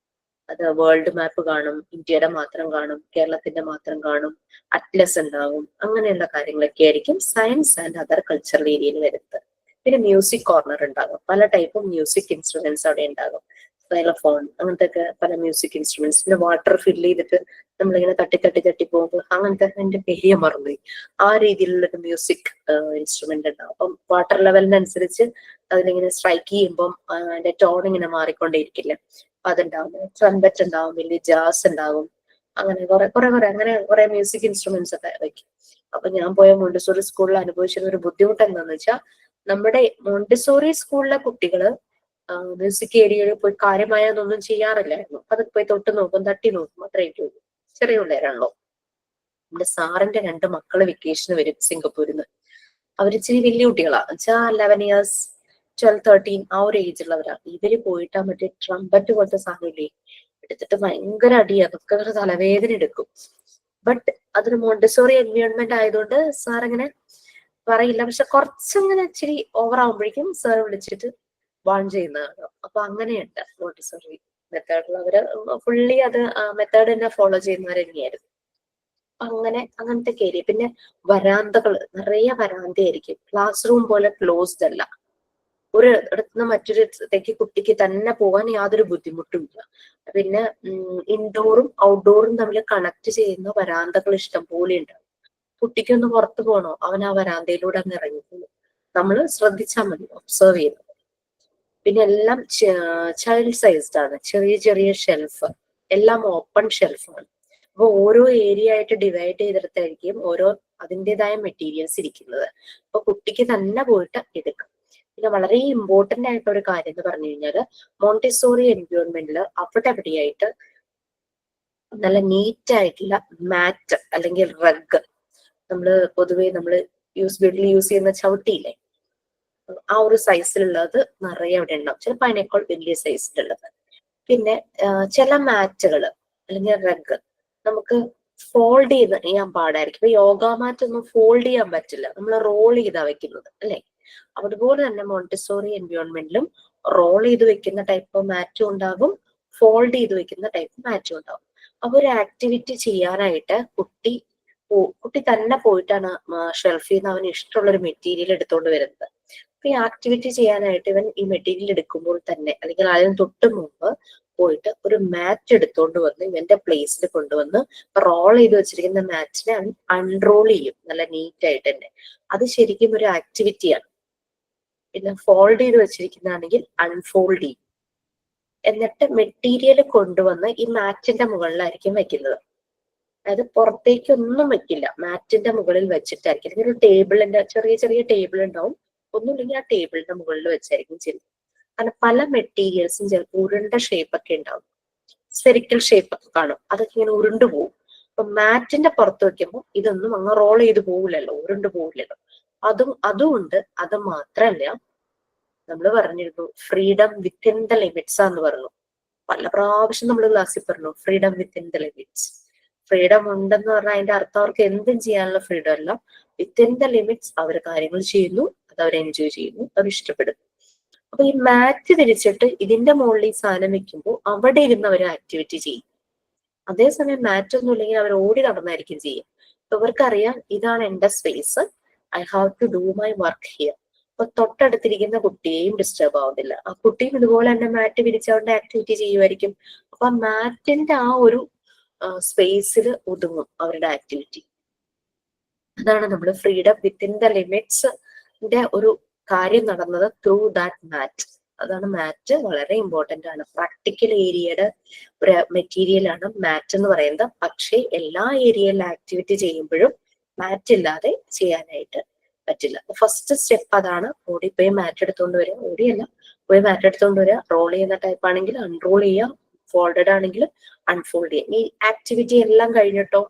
അത് വേൾഡ് മാപ്പ് കാണും, ഇന്ത്യയുടെ മാത്രം കാണും, കേരളത്തിന്റെ മാത്രം കാണും, അറ്റ്ലസ് ഉണ്ടാകും. അങ്ങനെയുള്ള കാര്യങ്ങളൊക്കെ ആയിരിക്കും സയൻസ് ആൻഡ് അതർ കൾച്ചറൽ ഏരിയയിൽ വരുന്നത്. പിന്നെ മ്യൂസിക് കോർണർ ഉണ്ടാകും. പല ടൈപ്പ് മ്യൂസിക് ഇൻസ്ട്രുമെന്റ്സ് അവിടെ ഉണ്ടാകും. സൈലഫോൺ, അങ്ങനത്തെ ഒക്കെ പല മ്യൂസിക് ഇൻസ്ട്രുമെന്റ്സ്. പിന്നെ വാട്ടർ ഫില്ല് ചെയ്തിട്ട് നമ്മളിങ്ങനെ തട്ടി പോകുമ്പോൾ അങ്ങനത്തെ, അതിന്റെ പേര് മറന്നുപോയി, ആ രീതിയിലുള്ളൊരു മ്യൂസിക് ഇൻസ്ട്രുമെന്റ് ഉണ്ടാവും. അപ്പം വാട്ടർ ലെവലിനനുസരിച്ച് അതിലിങ്ങനെ സ്ട്രൈക്ക് ചെയ്യുമ്പം അതിന്റെ ടോൺ ഇങ്ങനെ മാറിക്കൊണ്ടേയിരിക്കില്ല. അപ്പൊ അതുണ്ടാവും. ട്രംപറ്റ് ഉണ്ടാവും, വലിയ ജാസ് ഉണ്ടാവും, അങ്ങനെ കുറെ അങ്ങനെ കുറെ മ്യൂസിക് ഇൻസ്ട്രുമെന്റ്സ് ഒക്കെ വയ്ക്കും. അപ്പൊ ഞാൻ പോയ മോണ്ടിസോറി സ്കൂളിൽ അനുഭവിച്ചിരുന്ന ഒരു ബുദ്ധിമുട്ട് എന്താന്ന് വെച്ചാൽ, നമ്മുടെ മോണ്ടിസോറി സ്കൂളിലെ കുട്ടികള് മ്യൂസിക് ഏരിയയിൽ പോയി കാര്യമായതൊന്നും ചെയ്യാറില്ലായിരുന്നു. അതൊക്കെ പോയി തൊട്ട് നോക്കും, തട്ടി നോക്കും, അത്രയും ഉള്ളൂ. ചെറിയ പിള്ളേരാണല്ലോ. നമ്മുടെ സാറിന്റെ 2 മക്കള് വെക്കേഷന് വരും സിംഗപ്പൂരിൽ നിന്ന്. അവരിച്ചിരി വലിയ കുട്ടികളാ, വെച്ചാ 11 years 12, 13 ആ ഒരു ഏജ് ഉള്ളവരാ. ഇവര് പോയിട്ടാ മറ്റേ ട്രംപറ്റ് പോലത്തെ സാധനമില്ലേ എടുത്തിട്ട് ഭയങ്കര അടിയാ, അതൊക്കെ ഒരു തലവേദന എടുക്കും. ബട്ട് അതൊരു മോണ്ടിസോറി എൻവയോൺമെന്റ് ആയതുകൊണ്ട് സാർ അങ്ങനെ പറയില്ല. പക്ഷെ കുറച്ചങ്ങനെ ഇച്ചിരി ഓവർ ആവുമ്പോഴേക്കും സാർ വിളിച്ചിട്ട് വാൺ ചെയ്യുന്നതാണ്. അപ്പൊ അങ്ങനെയുണ്ട് മോണ്ടിസോറി മെത്തേഡിൽ. ഫുള്ളി അത് മെത്തേഡ് തന്നെ ഫോളോ ചെയ്യുന്നവർ തന്നെയായിരുന്നു. അങ്ങനത്തെ ഏരിയ. പിന്നെ വരാന്തകൾ, നിറയെ വരാന്തയായിരിക്കും. ക്ലാസ് റൂം പോലെ ക്ലോസ്ഡ് അല്ല. ഒരു ഇടത്തുനിന്ന് മറ്റൊരിടത്തേക്ക് കുട്ടിക്ക് തന്നെ പോകാൻ യാതൊരു ബുദ്ധിമുട്ടും ഇല്ല. പിന്നെ ഇൻഡോറും ഔട്ട്ഡോറും തമ്മിൽ കണക്ട് ചെയ്യുന്ന വരാന്തകൾ ഇഷ്ടം പോലെ ഉണ്ട്. കുട്ടിക്കൊന്ന് പുറത്തു പോകണോ, അവൻ ആ വരാന്തയിലൂടെ അങ്ങ് ഇറങ്ങിപ്പോകും. നമ്മൾ ശ്രദ്ധിച്ചാൽ മതി, ഒബ്സർവ് ചെയ്യുന്നത്. പിന്നെ എല്ലാം ചൈൽഡ് സൈസ്ഡ് ആണ്. ചെറിയ ഷെൽഫ്, എല്ലാം ഓപ്പൺ ഷെൽഫാണ്. അപ്പൊ ഓരോ ഏരിയ ആയിട്ട് ഡിവൈഡ് ചെയ്തെടുത്തായിരിക്കും ഓരോ അതിൻ്റെതായ മെറ്റീരിയൽസ് ഇരിക്കുന്നത്. അപ്പൊ കുട്ടിക്ക് തന്നെ പോയിട്ട് എടുക്കാം. പിന്നെ വളരെ ഇമ്പോർട്ടന്റ് ആയിട്ടുള്ള ഒരു കാര്യം എന്ന് പറഞ്ഞു കഴിഞ്ഞാൽ, മോണ്ടിസോറി എൻവയോൺമെന്റിൽ അവിടെ എവിടെയായിട്ട് നല്ല നീറ്റ് ആയിട്ടുള്ള മാറ്റ് അല്ലെങ്കിൽ റഗ്, പൊതുവെ വീട്ടിൽ യൂസ് ചെയ്യുന്ന ചവിട്ടിയില്ലേ, ആ ഒരു സൈസിലുള്ളത് നിറയെ അവിടെ ഉണ്ടാവും. ചിലപ്പോൾ അതിനേക്കാൾ വലിയ സൈസിലുള്ളത്. പിന്നെ ചില മാറ്റുകൾ അല്ലെങ്കിൽ റഗ് നമുക്ക് ഫോൾഡ് ചെയ്യാൻ പാടായിരിക്കും. ഇപ്പൊ യോഗ മാറ്റ് ഒന്നും ഫോൾഡ് ചെയ്യാൻ പറ്റില്ല, നമ്മൾ റോൾ ചെയ്താ വെക്കുന്നത് അല്ലെ. അതുപോലെ തന്നെ മോണ്ടിസോറി എൻവയോൺമെന്റിലും റോൾ ചെയ്ത് വെക്കുന്ന ടൈപ്പ് മാറ്റും ഉണ്ടാകും, ഫോൾഡ് ചെയ്ത് വെക്കുന്ന ടൈപ്പ് മാറ്റും ഉണ്ടാകും. അപ്പൊ ഒരു ആക്ടിവിറ്റി ചെയ്യാനായിട്ട് കുട്ടി തന്നെ പോയിട്ടാണ് ഷെൽഫിൽ നിന്ന് അവന് ഇഷ്ടമുള്ളൊരു മെറ്റീരിയൽ എടുത്തുകൊണ്ട് വരുന്നത്. അപ്പൊ ഈ ആക്ടിവിറ്റി ചെയ്യാനായിട്ട് ഇവൻ ഈ മെറ്റീരിയൽ എടുക്കുമ്പോൾ തന്നെ, അല്ലെങ്കിൽ അതിന് തൊട്ട് മുമ്പ് പോയിട്ട് ഒരു മാറ്റ് എടുത്തോണ്ട് വന്ന് ഇവന്റെ പ്ലേസിൽ കൊണ്ടുവന്ന് റോൾ ചെയ്ത് വെച്ചിരിക്കുന്ന മാറ്റിനെ അവൻ അൺറോൾ ചെയ്യും നല്ല നീറ്റ് ആയിട്ട് തന്നെ. അത് ശരിക്കും ഒരു ആക്ടിവിറ്റിയാണ്. പിന്നെ ഫോൾഡ് ചെയ്ത് വെച്ചിരിക്കുന്നതാണെങ്കിൽ അൺഫോൾഡ് ചെയ്യും. എന്നിട്ട് മെറ്റീരിയൽ കൊണ്ടുവന്ന് ഈ മാറ്റിന്റെ മുകളിലായിരിക്കും വെക്കുന്നത്. അതായത് പുറത്തേക്കൊന്നും വെക്കില്ല, മാറ്റിന്റെ മുകളിൽ വെച്ചിട്ടായിരിക്കും. അല്ലെങ്കിൽ ഒരു ടേബിളിന്റെ ചെറിയ ടേബിൾ ഉണ്ടാവും, ഒന്നുമില്ലെങ്കിൽ ആ ടേബിളിന്റെ മുകളിൽ വെച്ചായിരിക്കും ചെയ്യുന്നത്. കാരണം പല മെറ്റീരിയൽസും ചിലപ്പോൾ ഉരുണ്ട ഷേപ്പ് ഒക്കെ ഉണ്ടാവും, സ്ഫെറിക്കൽ ഷേപ്പ് ഒക്കെ കാണും, അതൊക്കെ ഇങ്ങനെ ഉരുണ്ടു പോകും. അപ്പൊ മാറ്റിന്റെ പുറത്ത് വെക്കുമ്പോൾ ഇതൊന്നും അങ്ങ് റോൾ ചെയ്ത് പോകില്ലല്ലോ, ഉരുണ്ടു പോകില്ലല്ലോ. അതുകൊണ്ട് അത് മാത്രല്ല, നമ്മൾ പറഞ്ഞിരുന്നു ഫ്രീഡം വിത്തിൻ ദ ലിമിറ്റ്സ് ആന്ന് പറഞ്ഞു. പല പ്രാവശ്യം നമ്മൾ ക്ലാസ്സിൽ പറഞ്ഞു freedom within the limits. Freedom ഉണ്ടെന്ന് പറഞ്ഞാൽ അതിന്റെ അർത്ഥം അവർക്ക് എന്തും ചെയ്യാനുള്ള ഫ്രീഡം അല്ല, വിത്തിൻ ദ ലിമിറ്റ്സ് അവർ കാര്യങ്ങൾ ചെയ്യുന്നു, അത് അവർ എൻജോയ് ചെയ്യുന്നു, അവർ ഇഷ്ടപ്പെടുന്നു. അപ്പൊ ഈ മാറ്റ് തിരിച്ചിട്ട് ഇതിന്റെ മുകളിൽ ഈ സാധനം വെക്കുമ്പോൾ അവിടെ ഇരുന്ന് അവർ ആക്ടിവിറ്റി ചെയ്യും. അതേസമയം മാറ്റ് ഒന്നും ഇല്ലെങ്കിൽ അവർ ഓടി നടന്നായിരിക്കും ചെയ്യും. അപ്പൊ ഇവർക്കറിയാം ഇതാണ് എന്റെ space, I have to do my work here. അപ്പൊ തൊട്ടടുത്തിരിക്കുന്ന കുട്ടിയെയും ഡിസ്റ്റർബ് ആവുന്നില്ല, ആ കുട്ടിയും ഇതുപോലെ തന്നെ മാറ്റ് വിരിച്ചവരുടെ ആക്ടിവിറ്റി ചെയ്യുമായിരിക്കും. അപ്പൊ ആ മാറ്റിന്റെ ആ ഒരു സ്പേസിൽ ഒതുങ്ങും അവരുടെ ആക്ടിവിറ്റി. അതാണ് നമ്മൾ ഫ്രീഡം വിത്തിൻ ദ ലിമിറ്റ്സിന്റെ ഒരു കാര്യം നടന്നത് ത്രൂ ദാറ്റ് മാറ്റ്. അതാണ് മാറ്റ്, വളരെ ഇമ്പോർട്ടന്റ് ആണ്. പ്രാക്ടിക്കൽ ഏരിയയുടെ ഒരു മെറ്റീരിയൽ ആണ് മാറ്റ് എന്ന് പറയുന്നത്. പക്ഷേ എല്ലാ ഏരിയയിലും ആക്ടിവിറ്റി ചെയ്യുമ്പോഴും മാറ്റ് ഇല്ലാതെ ചെയ്യാനായിട്ട് പറ്റില്ല. ഫസ്റ്റ് സ്റ്റെപ്പ് അതാണ്. ഓടിപ്പോയി മാറ്റ് എടുത്തുകൊണ്ട് വരിക, ഓടിയല്ല പോയി മാറ്റ് എടുത്തുകൊണ്ട് വരിക. റോൾ ചെയ്യുന്ന ടൈപ്പ് ആണെങ്കിൽ അൺറോൾ ചെയ്യുക, ഫോൾഡഡ് ആണെങ്കിൽ അൺഫോൾഡ് ചെയ്യുക. ഈ ആക്ടിവിറ്റി എല്ലാം കഴിഞ്ഞിട്ടോ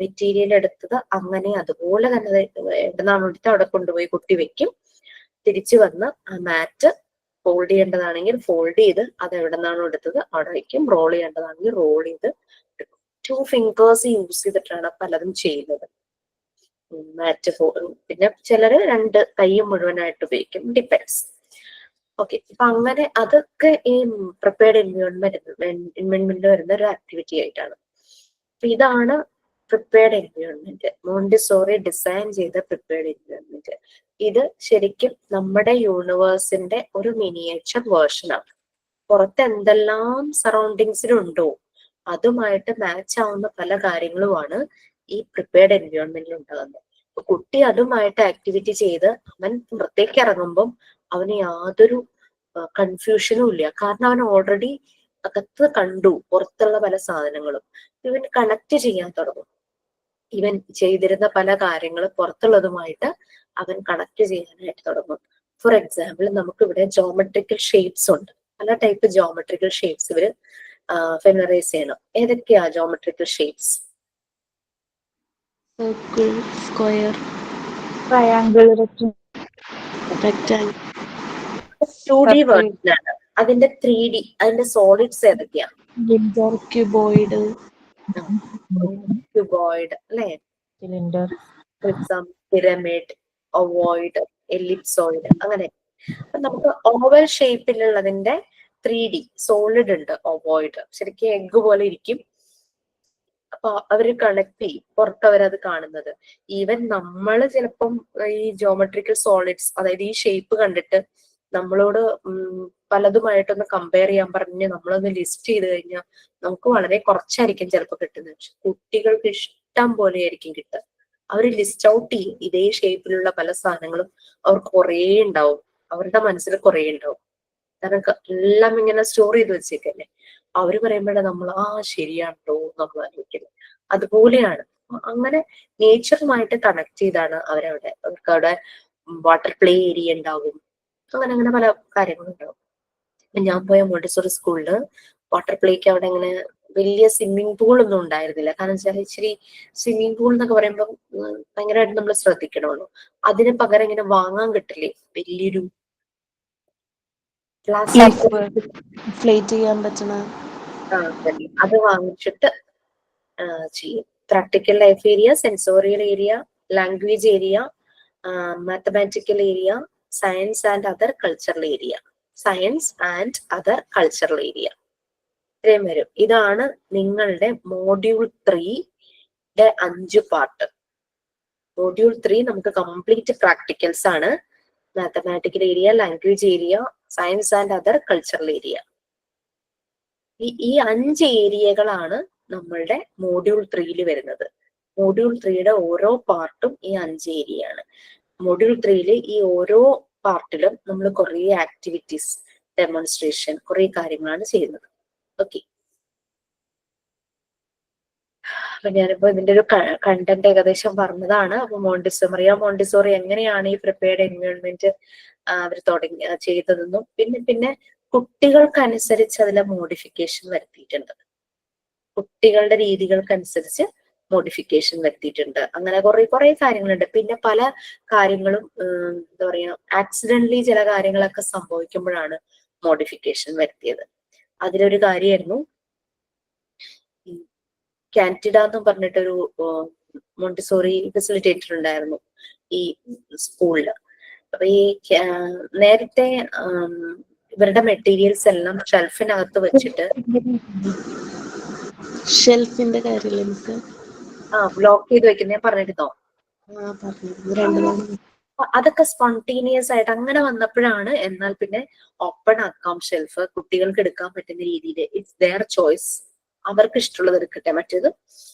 മെറ്റീരിയൽ എടുത്തത് അങ്ങനെ അതുപോലെ തന്നെ എവിടെന്നാണ് എടുത്ത് അവിടെ കൊണ്ടുപോയി കുട്ടി വെക്കും. തിരിച്ചു വന്ന് ആ മാറ്റ് ഫോൾഡ് ചെയ്യേണ്ടതാണെങ്കിൽ ഫോൾഡ് ചെയ്ത് അത് എവിടെ നിന്നാണോ എടുത്തത് അവിടെ വയ്ക്കും. റോൾ ചെയ്യേണ്ടതാണെങ്കിൽ റോൾ ചെയ്ത് 2 fingers യൂസ് ചെയ്തിട്ടാണ് പലതും ചെയ്യുന്നത്. മാറ്റ് പിന്നെ ചിലര് 2 കൈയും മുഴുവനായിട്ട് ഉപയോഗിക്കും, ഡിപ്പെൻഡ്സ്. ഓക്കെ, അപ്പൊ അങ്ങനെ അതൊക്കെ ഈ പ്രിപ്പയർഡ് എൻവയോൺമെന്റിൽ വരുന്ന ഒരു ആക്ടിവിറ്റി ആയിട്ടാണ്. അപ്പൊ ഇതാണ് പ്രിപ്പയർഡ് എൻവയോൺമെന്റ്, മോണ്ടിസോറി ഡിസൈൻ ചെയ്ത പ്രിപ്പയർഡ് എൻവയോൺമെന്റ്. ഇത് ശരിക്കും നമ്മുടെ യൂണിവേഴ്സിന്റെ ഒരു മിനിയേച്ചർ വേർഷനാണ്. പുറത്ത് എന്തെല്ലാം സറൗണ്ടിങ്സിലുണ്ടോ അതുമായിട്ട് മാച്ച് ആവുന്ന പല കാര്യങ്ങളുമാണ് ഈ പ്രിപ്പയർഡ് എൻവയോൺമെന്റിൽ ഉണ്ടാകുന്നത്. അപ്പൊ കുട്ടി അതുമായിട്ട് ആക്ടിവിറ്റി ചെയ്ത് അവൻ പുറത്തേക്ക് ഇറങ്ങുമ്പം അവന് യാതൊരു കൺഫ്യൂഷനും ഇല്ല. കാരണം അവൻ ഓൾറെഡി അകത്ത് കണ്ടു പുറത്തുള്ള പല സാധനങ്ങളും. ഇവൻ കണക്ട് ചെയ്യാൻ തുടങ്ങും. ഇവൻ ചെയ്തിരുന്ന പല കാര്യങ്ങളും പുറത്തുള്ളതുമായിട്ട് അവൻ കണക്ട് ചെയ്യാനായിട്ട് തുടങ്ങും. ഫോർ എക്സാമ്പിൾ, നമുക്ക് ഇവിടെ ജോമെട്രിക്കൽ ഷേപ്സ് ഉണ്ട്. പല ടൈപ്പ് ജോമെട്രിക്കൽ ഷേപ്സ് ഇവര് ഫെമിനറൈസ് ചെയ്യണം. ഏതൊക്കെയാ geometrical shapes? Circle, square, triangle, rectangle. 2D വേർഷനാണ്. അതിന്റെ 3D, അതിന്റെ സോളിഡ്സ് ഏതൊക്കെയാ? cylinder, cuboid, ക്യൂബോയിഡ് അല്ലെ, cylinder, പ്രിസം, പിരമിഡ്, ഒവോയിഡ്, എലിപ്സോയിഡ്, അങ്ങനെ. അപ്പൊ നമുക്ക് ഓവൽ ഷേപ്പിലുള്ളതിന്റെ 3D സോളിഡ് ഉണ്ട്. ഒവോയിഡ് ശരിക്കും എഗ് പോലെ ഇരിക്കും. അപ്പൊ അവര് കണക്ട് ചെയ്യും, പുറത്ത് അവരത് കാണുന്നത്. ഈവൻ നമ്മള് ചിലപ്പം ഈ ജോമെട്രിക്കൽ സോളിഡ്സ്, അതായത് ഈ ഷേപ്പ് കണ്ടിട്ട് നമ്മളോട് പലതുമായിട്ടൊന്ന് കമ്പയർ ചെയ്യാൻ പറഞ്ഞ് നമ്മളൊന്ന് ലിസ്റ്റ് ചെയ്ത് കഴിഞ്ഞാൽ നമുക്ക് വളരെ കുറച്ചായിരിക്കും ചിലപ്പോൾ കിട്ടുന്നത്. പക്ഷെ കുട്ടികൾക്ക് ഇഷ്ടം പോലെ ആയിരിക്കും കിട്ടുക. അവർ ലിസ്റ്റ് ഔട്ട് ചെയ്യും. ഇതേ ഷേപ്പിലുള്ള പല സാധനങ്ങളും അവർക്ക് കുറേ ഉണ്ടാവും, അവരുടെ മനസ്സിൽ കുറേ ഉണ്ടാവും. കാരണം എല്ലാം ഇങ്ങനെ സ്റ്റോർ ചെയ്ത് വെച്ചേക്കല്ലേ. അവര് പറയുമ്പോഴേ നമ്മൾ ശരിയാണോ നമ്മൾ ആലോചിക്കുന്നത്. അതുപോലെയാണ്. അങ്ങനെ നേച്ചറുമായിട്ട് കണക്ട് ചെയ്താണ് അവരവിടെ. അവർക്ക് അവിടെ വാട്ടർ പ്ലേ ഏരിയ ഉണ്ടാവും, അങ്ങനെ അങ്ങനെ പല കാര്യങ്ങളും ഉണ്ടാവും. ഞാൻ പോയ മോണ്ടിസോറി സ്കൂളില് വാട്ടർ പ്ലേക്ക് അവിടെ അങ്ങനെ വലിയ സ്വിമ്മിംഗ് പൂൾ ഒന്നും ഉണ്ടായിരുന്നില്ല. കാരണം വെച്ചാൽ ഇച്ചിരി സ്വിമ്മിംഗ് പൂൾ എന്നൊക്കെ പറയുമ്പോൾ ഭയങ്കരമായിട്ട് നമ്മൾ ശ്രദ്ധിക്കണമല്ലോ. അതിന് പകരം ഇങ്ങനെ വാങ്ങാൻ കിട്ടില്ലേ വലിയൊരു പ്ലാസ്റ്റിക് ഫ്ലേറ്റ് ചെയ്യാൻ പറ്റണ, അത് വാങ്ങിച്ചിട്ട് ചെയ്യും. Practical life area, sensorial area, language area, mathematical area, science and other cultural area. Science and other cultural area ഇത്രയും വരും. ഇതാണ് നിങ്ങളുടെ മോഡ്യൂൾ 3 5 പാർട്ട്. മോഡ്യൂൾ 3 നമുക്ക് കംപ്ലീറ്റ് പ്രാക്ടിക്കൽസ് ആണ്. Mathematical area, language area, science and other cultural area. ഈ 5 ഏരിയകളാണ് നമ്മളുടെ module 3 വരുന്നത്. Module 3 ഓരോ പാർട്ടും ഈ 5 ഏരിയ ആണ്. മോഡ്യൂൾ 3 ഈ ഓരോ പാർട്ടിലും നമ്മൾ കുറേ ആക്ടിവിറ്റീസ്, ഡെമോൺസ്ട്രേഷൻ, കുറേ കാര്യങ്ങളാണ് ചെയ്യുന്നത്. ഓക്കെ, അപ്പൊ ഞാനിപ്പോ ഇതിന്റെ ഒരു കണ്ടന്റ് ഏകദേശം പറഞ്ഞതാണ്. അപ്പൊ മോണ്ടിസോറി എങ്ങനെയാണ് ഈ പ്രിപ്പയർഡ് എൻവയോൺമെന്റ് അവർ ചെയ്തതെന്നും പിന്നെ കുട്ടികൾക്കനുസരിച്ച് അതിലെ മോഡിഫിക്കേഷൻ വരുത്തിയിട്ടുണ്ട്. കുട്ടികളുടെ രീതികൾക്കനുസരിച്ച് മോഡിഫിക്കേഷൻ വരുത്തിയിട്ടുണ്ട്. അങ്ങനെ കുറെ കാര്യങ്ങളുണ്ട്. പിന്നെ പല കാര്യങ്ങളും എന്താ പറയാ, ആക്സിഡന്റലി ചില കാര്യങ്ങളൊക്കെ സംഭവിക്കുമ്പോഴാണ് മോഡിഫിക്കേഷൻ വരുത്തിയത്. അതിലൊരു കാര്യമായിരുന്നു കാൻറ്റിഡ എന്ന് പറഞ്ഞിട്ടൊരു മോണ്ടിസോറി ഫെസിലിറ്റേറ്റർ ഉണ്ടായിരുന്നു ഈ സ്കൂളില്. അപ്പൊ ഈ നേരത്തെ ഇവരുടെ മെറ്റീരിയൽസ് എല്ലാം ഷെൽഫിനകത്ത് വെച്ചിട്ട്, ഷെൽഫിന്റെ കാര്യമില്ല മിസ്? ബ്ലോക്ക് ചെയ്ത് വെക്കുന്നേ പറഞ്ഞിരുന്നോ? അതൊക്കെ സ്പോണ്ടേനിയസ് ആയിട്ട് അങ്ങനെ വന്നപ്പോഴാണ്. എന്നാൽ പിന്നെ ഓപ്പൺ ആക്കാം ഷെൽഫ്, കുട്ടികൾക്ക് എടുക്കാൻ പറ്റുന്ന രീതിയിൽ. ഇറ്റ്സ് ദെയർ ചോയ്സ്, അവർക്ക് ഇഷ്ടമുള്ളത് എടുക്കട്ടെ. മറ്റേത്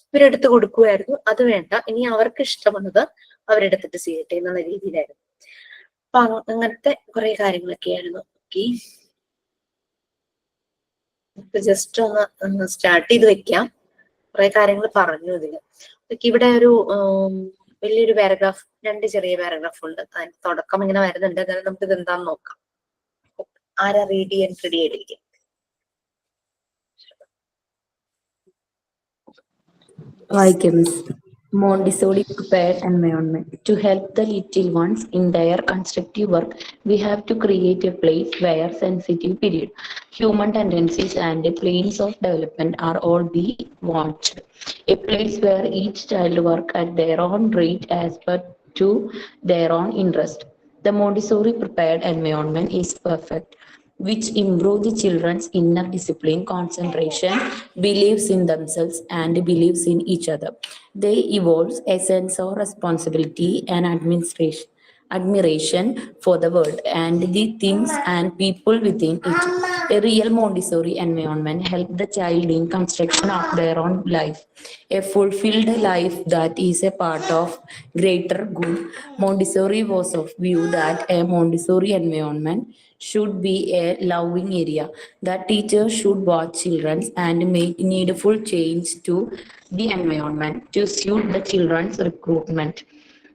ഇവരെടുത്ത് കൊടുക്കുമായിരുന്നു. അത് വേണ്ട, ഇനി അവർക്ക് ഇഷ്ടമുള്ളത് അവരെടുത്തിട്ട് ചെയ്യട്ടെ എന്നുള്ള രീതിയിലായിരുന്നു. അപ്പൊ അങ്ങനത്തെ കുറെ കാര്യങ്ങളൊക്കെ ആയിരുന്നു. ഓക്കെ, ജസ്റ്റ് ഒന്ന് സ്റ്റാർട്ട് ചെയ്ത് വെക്കാം. കുറെ കാര്യങ്ങൾ പറഞ്ഞു ഇതില്. ഇവിടെ ഒരു വലിയൊരു പാരഗ്രാഫ്, 2 ചെറിയ പാരഗ്രാഫ് ഉണ്ട്. അതിന്റെ തുടക്കം ഇങ്ങനെ വരുന്നുണ്ട്. അതായത് നമുക്ക് ഇത് എന്താന്ന് നോക്കാം. ആരാ റീഡ് ചെയ്യാൻ റെഡി ആയിട്ടിരിക്കും? Montessori prepared environment. To help the little ones in their constructive work, we have to create a place where sensitive period, human tendencies and planes of development are all be watched. A place where each child work at their own rate as per to their own interest. The Montessori prepared environment is perfect, which improve the children's inner discipline, concentration, beliefs in themselves, and beliefs in each other. They evolve a sense of responsibility and admiration for the world and the things and people within it. A real Montessori environment helps the child in construction of their own life, a fulfilled life that is a part of greater good. Montessori was of view that a Montessori environment should be a loving area, that teachers should watch children and make needful change to the environment to suit the children's recruitment.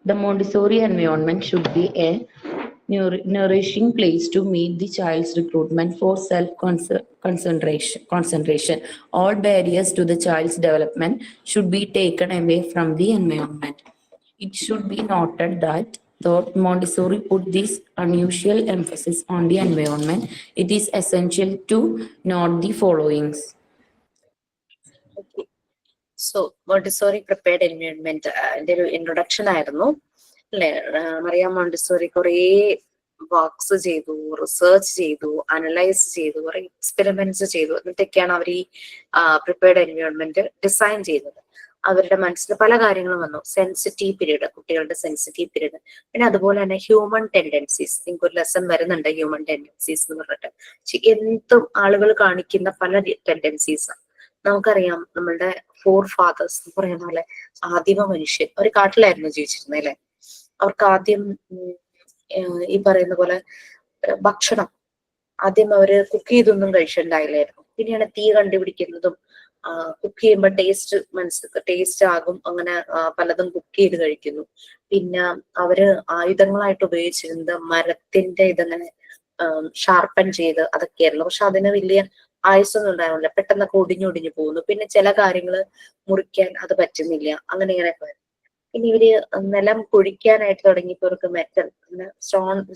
The Montessori environment should be a nourishing place to meet the child's recruitment for concentration. All barriers to the child's development should be taken away from the environment. It should be noted that though Montessori put this unusual emphasis on the environment, it is essential to note the followings. So Montessori prepared environment എന്റെ ഒരു introduction ആയിരുന്നു അല്ലെ. Mariya Montessori കുറേ works ചെയ്തു, research ചെയ്തു, analyse ചെയ്തു, കുറെ experiments ചെയ്തു. എന്നിട്ടൊക്കെയാണ് അവർ ഈ പ്രിപ്പയർഡ് എൻവയോൺമെന്റ് ഡിസൈൻ ചെയ്തത്. അവരുടെ മനസ്സിൽ പല കാര്യങ്ങളും വന്നു. സെൻസിറ്റീവ് പീരീഡ്, കുട്ടികളുടെ സെൻസിറ്റീവ് പീരീഡ്, പിന്നെ അതുപോലെ തന്നെ ഹ്യൂമൻ ടെൻഡൻസീസ്. നിങ്ങൾക്ക് ഒരു ലെസൺ വരുന്നുണ്ട് ഹ്യൂമൻ ടെൻഡൻസീസ് എന്ന് പറഞ്ഞിട്ട്. എന്തും ആളുകൾ കാണിക്കുന്ന പല ടെൻഡൻസീസാണ്. നമുക്കറിയാം നമ്മളുടെ ഫോർ ഫാദേഴ്സ് എന്ന് പറയുന്ന പോലെ ആദിമ മനുഷ്യൻ ഒരു കാട്ടിലായിരുന്നു ജീവിച്ചിരുന്നത് അല്ലെ. അവർക്ക് ആദ്യം ഈ പറയുന്ന പോലെ ഭക്ഷണം ആദ്യം അവര് കുക്ക് ചെയ്തൊന്നും കഴിച്ചിട്ടുണ്ടായില്ലായിരുന്നു. പിന്നെയാണ് തീ കണ്ടുപിടിക്കുന്നതും കുക്ക് ചെയ്യുമ്പോൾ ടേസ്റ്റ് ആകും, അങ്ങനെ പലതും കുക്ക് ചെയ്ത് കഴിക്കുന്നു. പിന്നെ അവര് ആയുധങ്ങളായിട്ട് ഉപയോഗിച്ചിരുന്നത് മരത്തിന്റെ ഇതങ്ങനെ ഷാർപ്പൻ ചെയ്ത് അതൊക്കെയായിരുന്നു. പക്ഷെ അതിന് വലിയ ആയുസൊന്നും ഉണ്ടാവില്ല, പെട്ടെന്നൊക്കെ ഒടിഞ്ഞൊടിഞ്ഞു പോകുന്നു. പിന്നെ ചില കാര്യങ്ങൾ മുറിക്കാൻ അത് പറ്റുന്നില്ല, അങ്ങനെ ഇങ്ങനെയൊക്കെ. പിന്നെ ഇവര് നിലം കുഴിക്കാനായിട്ട് തുടങ്ങിയപ്പോ അവർക്ക് മെറ്റൽ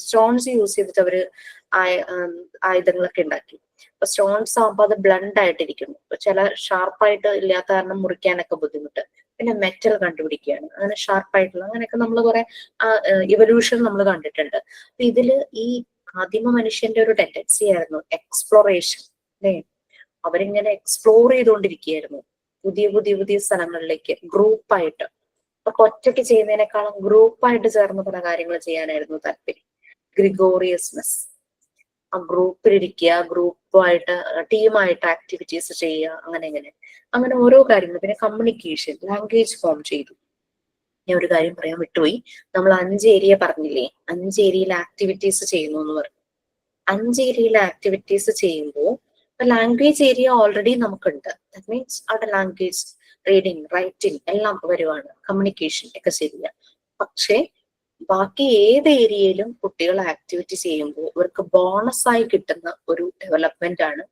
സ്റ്റോൺസ് യൂസ് ചെയ്തിട്ട് അവര് ആയുധങ്ങളൊക്കെ ഉണ്ടാക്കി. അപ്പൊ സ്റ്റോൺസ് ആകുമ്പോൾ അത് ബ്ലണ്ട് ആയിട്ടിരിക്കുന്നു, ചില ഷാർപ്പായിട്ട് ഇല്ലാത്ത കാരണം മുറിക്കാനൊക്കെ ബുദ്ധിമുട്ട്. പിന്നെ മെറ്റൽ കണ്ടുപിടിക്കുകയാണ്, അങ്ങനെ ഷാർപ്പായിട്ടുള്ള അങ്ങനെയൊക്കെ നമ്മൾ കുറെ ഇവല്യൂഷൻ നമ്മൾ കണ്ടിട്ടുണ്ട്. അപ്പൊ ഇതില് ഈ ആദിമ മനുഷ്യന്റെ ഒരു ടെൻഡൻസി ആയിരുന്നു എക്സ്പ്ലോറേഷൻ അല്ലെ. അവരിങ്ങനെ എക്സ്പ്ലോർ ചെയ്തുകൊണ്ടിരിക്കുകയായിരുന്നു പുതിയ പുതിയ പുതിയ സ്ഥലങ്ങളിലേക്ക് ഗ്രൂപ്പായിട്ട്. അപ്പൊ ഒറ്റയ്ക്ക് ചെയ്യുന്നതിനേക്കാളും ഗ്രൂപ്പായിട്ട് ചേർന്ന് പല കാര്യങ്ങൾ ചെയ്യാനായിരുന്നു താല്പര്യം. ഗ്രിഗോറിയസ്നെസ്, ആ ഗ്രൂപ്പിലിരിക്കുക, ഗ്രൂപ്പായിട്ട് ടീമായിട്ട് ആക്ടിവിറ്റീസ് ചെയ്യുക, അങ്ങനെ ഓരോ കാര്യങ്ങൾ. പിന്നെ കമ്മ്യൂണിക്കേഷൻ, ലാംഗ്വേജ് ഫോം ചെയ്തു. ഞാൻ ഒരു കാര്യം പറയാൻ വിട്ടുപോയി. നമ്മൾ 5 ഏരിയ പറഞ്ഞില്ലേ, 5 ഏരിയയിൽ ആക്ടിവിറ്റീസ് ചെയ്യുന്നു എന്ന് പറഞ്ഞു. 5 ഏരിയയിൽ ആക്ടിവിറ്റീസ് ചെയ്യുമ്പോൾ ലാംഗ്വേജ് ഏരിയ ഓൾറെഡി നമുക്കുണ്ട്. ദാറ്റ് മീൻസ് അവിടെ ലാംഗ്വേജ്, റീഡിങ്, റൈറ്റിംഗ് എല്ലാം വരുവാണ്, കമ്മ്യൂണിക്കേഷൻ ഒക്കെ ശരിയാ. പക്ഷെ ബാക്കി ഏത് ഏരിയയിലും കുട്ടികൾ ആക്ടിവിറ്റി ചെയ്യുമ്പോൾ ഇവർക്ക് ബോണസ് ആയി കിട്ടുന്ന ഒരു ഡെവലപ്മെന്റ് ആണ്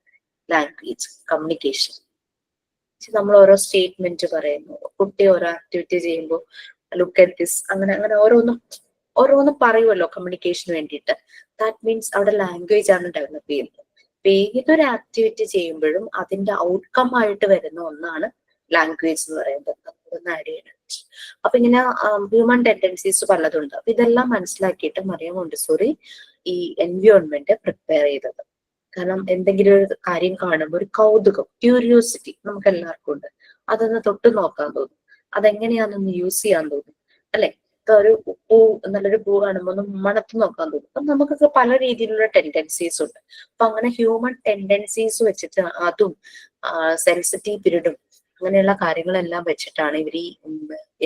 ലാംഗ്വേജ്, കമ്മ്യൂണിക്കേഷൻ. നമ്മൾ ഓരോ സ്റ്റേറ്റ്മെന്റ് പറയുന്നു, കുട്ടി ഓരോ ആക്ടിവിറ്റി ചെയ്യുമ്പോൾ ലുക്ക് അറ്റ് ദിസ്, അങ്ങനെ ഓരോന്നും പറയുമല്ലോ കമ്മ്യൂണിക്കേഷന് വേണ്ടിയിട്ട്. ദാറ്റ് മീൻസ് അവിടെ ലാംഗ്വേജ് ആണ് ഡെവലപ്പ് ചെയ്യുന്നത്. അപ്പൊ ഏതൊരു ആക്ടിവിറ്റി ചെയ്യുമ്പോഴും അതിന്റെ ഔട്ട്കം ആയിട്ട് വരുന്ന ഒന്നാണ് ലാംഗ്വേജ് എന്ന് പറയുന്നത്. ഒന്ന് ആഡ് ചെയ്യണം. അപ്പൊ ഇങ്ങനെ ഹ്യൂമൻ ടെൻഡൻസീസ് പലതുണ്ട്. അപ്പൊ ഇതെല്ലാം മനസ്സിലാക്കിയിട്ട് മറിയ മോണ്ടിസോറി ഈ എൻവയോൺമെന്റ് പ്രിപ്പയർ ചെയ്തത്. കാരണം എന്തെങ്കിലും ഒരു കാര്യം കാണുമ്പോൾ ഒരു കൗതുകം, ക്യൂരിയോസിറ്റി നമുക്ക് എല്ലാവർക്കും ഉണ്ട്. അതൊന്ന് തൊട്ട് നോക്കാൻ തോന്നും, അതെങ്ങനെയാണെന്ന് യൂസ് ചെയ്യാൻ തോന്നും അല്ലെ. ഒരു പൂ, നല്ലൊരു പൂ കാണുമ്പോൾ ഒന്ന് മണത്ത് നോക്കാൻ തോന്നും. അപ്പൊ നമുക്കൊക്കെ പല രീതിയിലുള്ള ടെൻഡൻസീസ് ഉണ്ട്. അപ്പൊ അങ്ങനെ ഹ്യൂമൻ ടെൻഡൻസീസ് വെച്ചിട്ട് അതും സെൻസിറ്റീവ് പീരീഡും അങ്ങനെയുള്ള കാര്യങ്ങളെല്ലാം വെച്ചിട്ടാണ് ഇവർ ഈ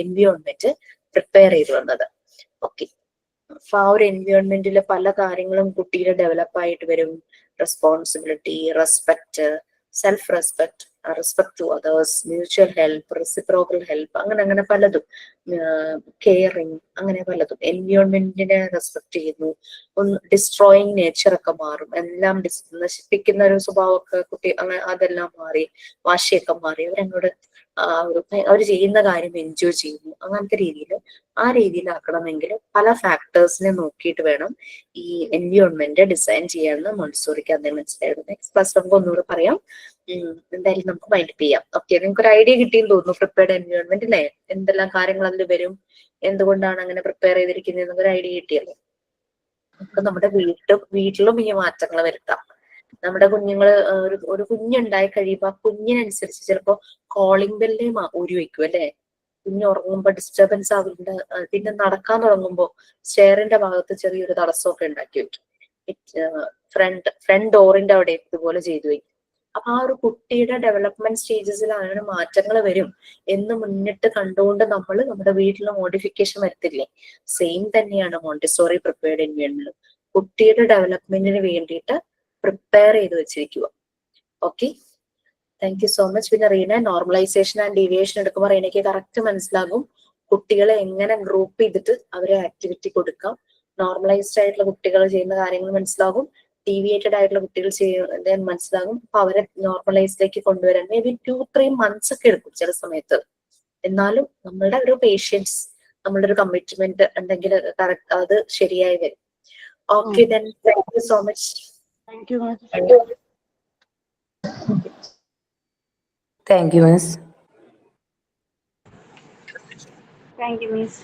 എൻവയോൺമെന്റ് പ്രിപ്പയർ ചെയ്ത് വന്നത്. ഓക്കെ, അപ്പൊ ആ ഒരു എൻവയോൺമെന്റിൽ പല കാര്യങ്ങളും കുട്ടിയുടെ ഡെവലപ്പായിട്ട് വരും. Responsibility, respect, self respect, respect to others, mutual help, reciprocal help, അങ്ങനെ പലതും, കെയറിങ്, അങ്ങനെ പലതും. എൻവയോൺമെന്റിനെ റെസ്പെക്ട് ചെയ്യുന്നു. ഒന്ന് ഡിസ്ട്രോയിങ് നേച്ചർ ഒക്കെ മാറും, എല്ലാം നശിപ്പിക്കുന്ന ഒരു സ്വഭാവമൊക്കെ കുട്ടി അതെല്ലാം മാറി, വാശിയൊക്കെ മാറി. അവർ ചെയ്യുന്ന കാര്യം എൻജോയ് ചെയ്യുന്നു. അങ്ങനത്തെ രീതിയിൽ ആ രീതിയിലാക്കണമെങ്കിൽ പല ഫാക്ടേഴ്സിനെ നോക്കിയിട്ട് വേണം ഈ എൻവയോൺമെന്റ് ഡിസൈൻ ചെയ്യാമെന്ന് മോണ്ടിസോറിക്ക് അന്നേ മനസ്സിലായിരുന്നു. നെക്സ്റ്റ് ക്ലാസ് നമുക്ക് ഒന്നുകൂടെ പറയാം. എന്തായാലും നമുക്ക് മൈൻഡ് ചെയ്യാം. ഓക്കെ, നിങ്ങൾക്ക് ഒരു ഐഡിയ കിട്ടിയെന്ന് തോന്നുന്നു പ്രിപ്പയർഡ് എൻവയോൺമെന്റ് അല്ലേ, എന്തെല്ലാം കാര്യങ്ങൾ അതിൽ വരും, എന്തുകൊണ്ടാണ് അങ്ങനെ പ്രിപ്പയർ ചെയ്തിരിക്കുന്നത് ഒരു ഐഡിയ കിട്ടിയല്ലോ. നമുക്ക് നമ്മുടെ വീട്ടിലും ഈ മാറ്റങ്ങൾ വരുത്താം. നമ്മുടെ കുഞ്ഞുങ്ങള് ഒരു കുഞ്ഞുണ്ടായി കഴിയുമ്പോ ആ കുഞ്ഞിനനുസരിച്ച് ചിലപ്പോ കോളിംഗ് ബെല്ലേ ഊരി വെക്കും അല്ലെ. കുഞ്ഞ് ഉറങ്ങുമ്പോ ഡിസ്റ്റർബൻസ് ആവുന്നുണ്ട്, പിന്നെ നടക്കാൻ തുടങ്ങുമ്പോ സ്റ്റെയറിന്റെ ഭാഗത്ത് ചെറിയൊരു തടസ്സമൊക്കെ ഉണ്ടാക്കി വെക്കും. ഫ്രണ്ട് ഡോറിന്റെ അവിടെ ഇതുപോലെ ചെയ്തു പോയി. അപ്പൊ ആ ഒരു കുട്ടിയുടെ ഡെവലപ്മെന്റ് സ്റ്റേജസിൽ അങ്ങനെ മാറ്റങ്ങൾ വരും എന്ന് മുന്നിട്ട് കണ്ടുകൊണ്ട് നമ്മൾ നമ്മുടെ വീട്ടിൽ മോഡിഫിക്കേഷൻ വരുത്തില്ലേ, സെയിം തന്നെയാണ് മോണ്ടിസോറി പ്രിപ്പയർഡ് എൻവയോൺമെന്റിലും. കുട്ടിയുടെ ഡെവലപ്മെന്റിന് വേണ്ടിയിട്ട് പ്രിപ്പയർ ചെയ്ത് വെച്ചിരിക്കുക. Okay, thank you so much. പിന്നെ റീന നോർമലൈസേഷൻ ആൻഡ് ഡീവിയേഷൻ എടുക്കുമ്പോൾ എനിക്ക് കറക്റ്റ് മനസ്സിലാകും കുട്ടികളെ എങ്ങനെ ഗ്രൂപ്പ് ചെയ്തിട്ട് അവരെ ആക്ടിവിറ്റി കൊടുക്കാം. നോർമലൈസ്ഡ് ആയിട്ടുള്ള കുട്ടികൾ ചെയ്യുന്ന കാര്യങ്ങൾ മനസ്സിലാകും, ഡീവിയേറ്റഡ് ആയിട്ടുള്ള കുട്ടികൾ ചെയ്യുന്നത് മനസ്സിലാകും. അപ്പൊ അവരെ നോർമലൈസിലേക്ക് കൊണ്ടുവരാൻ മേ ബി 2-3 months ഒക്കെ എടുക്കും ചില സമയത്ത്. എന്നാലും നമ്മളുടെ ഒരു പേഷ്യൻസ്, നമ്മളുടെ ഒരു കമ്മിറ്റ്മെന്റ് ഉണ്ടെങ്കിൽ കറക്റ്റ് അത് ശരിയായി വരും. Okay, then thank you so much. Thank you ma'am. Thank you, Miss. Thank you miss.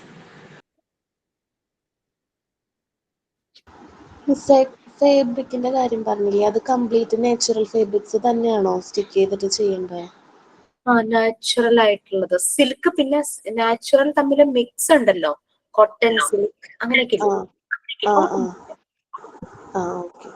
ഫേബ്രിക്കിന്റെ കാര്യം പറഞ്ഞില്ലേ, അത് കംപ്ലീറ്റ് നാച്ചുറൽ ഫേബ്രിക്സ് തന്നെയാണോ സ്റ്റിക്ക് ചെയ്തിട്ട് ചെയ്യേണ്ടത്? ആ, നാച്ചുറൽ ആയിട്ടുള്ളത് സിൽക്ക്, പിന്നെ നാച്ചുറൽ തമ്മിൽ മിക്സ് ഉണ്ടല്ലോ, കോട്ടൺ സിൽക്ക് അങ്ങനെയൊക്കെ. ആ ഓക്കെ.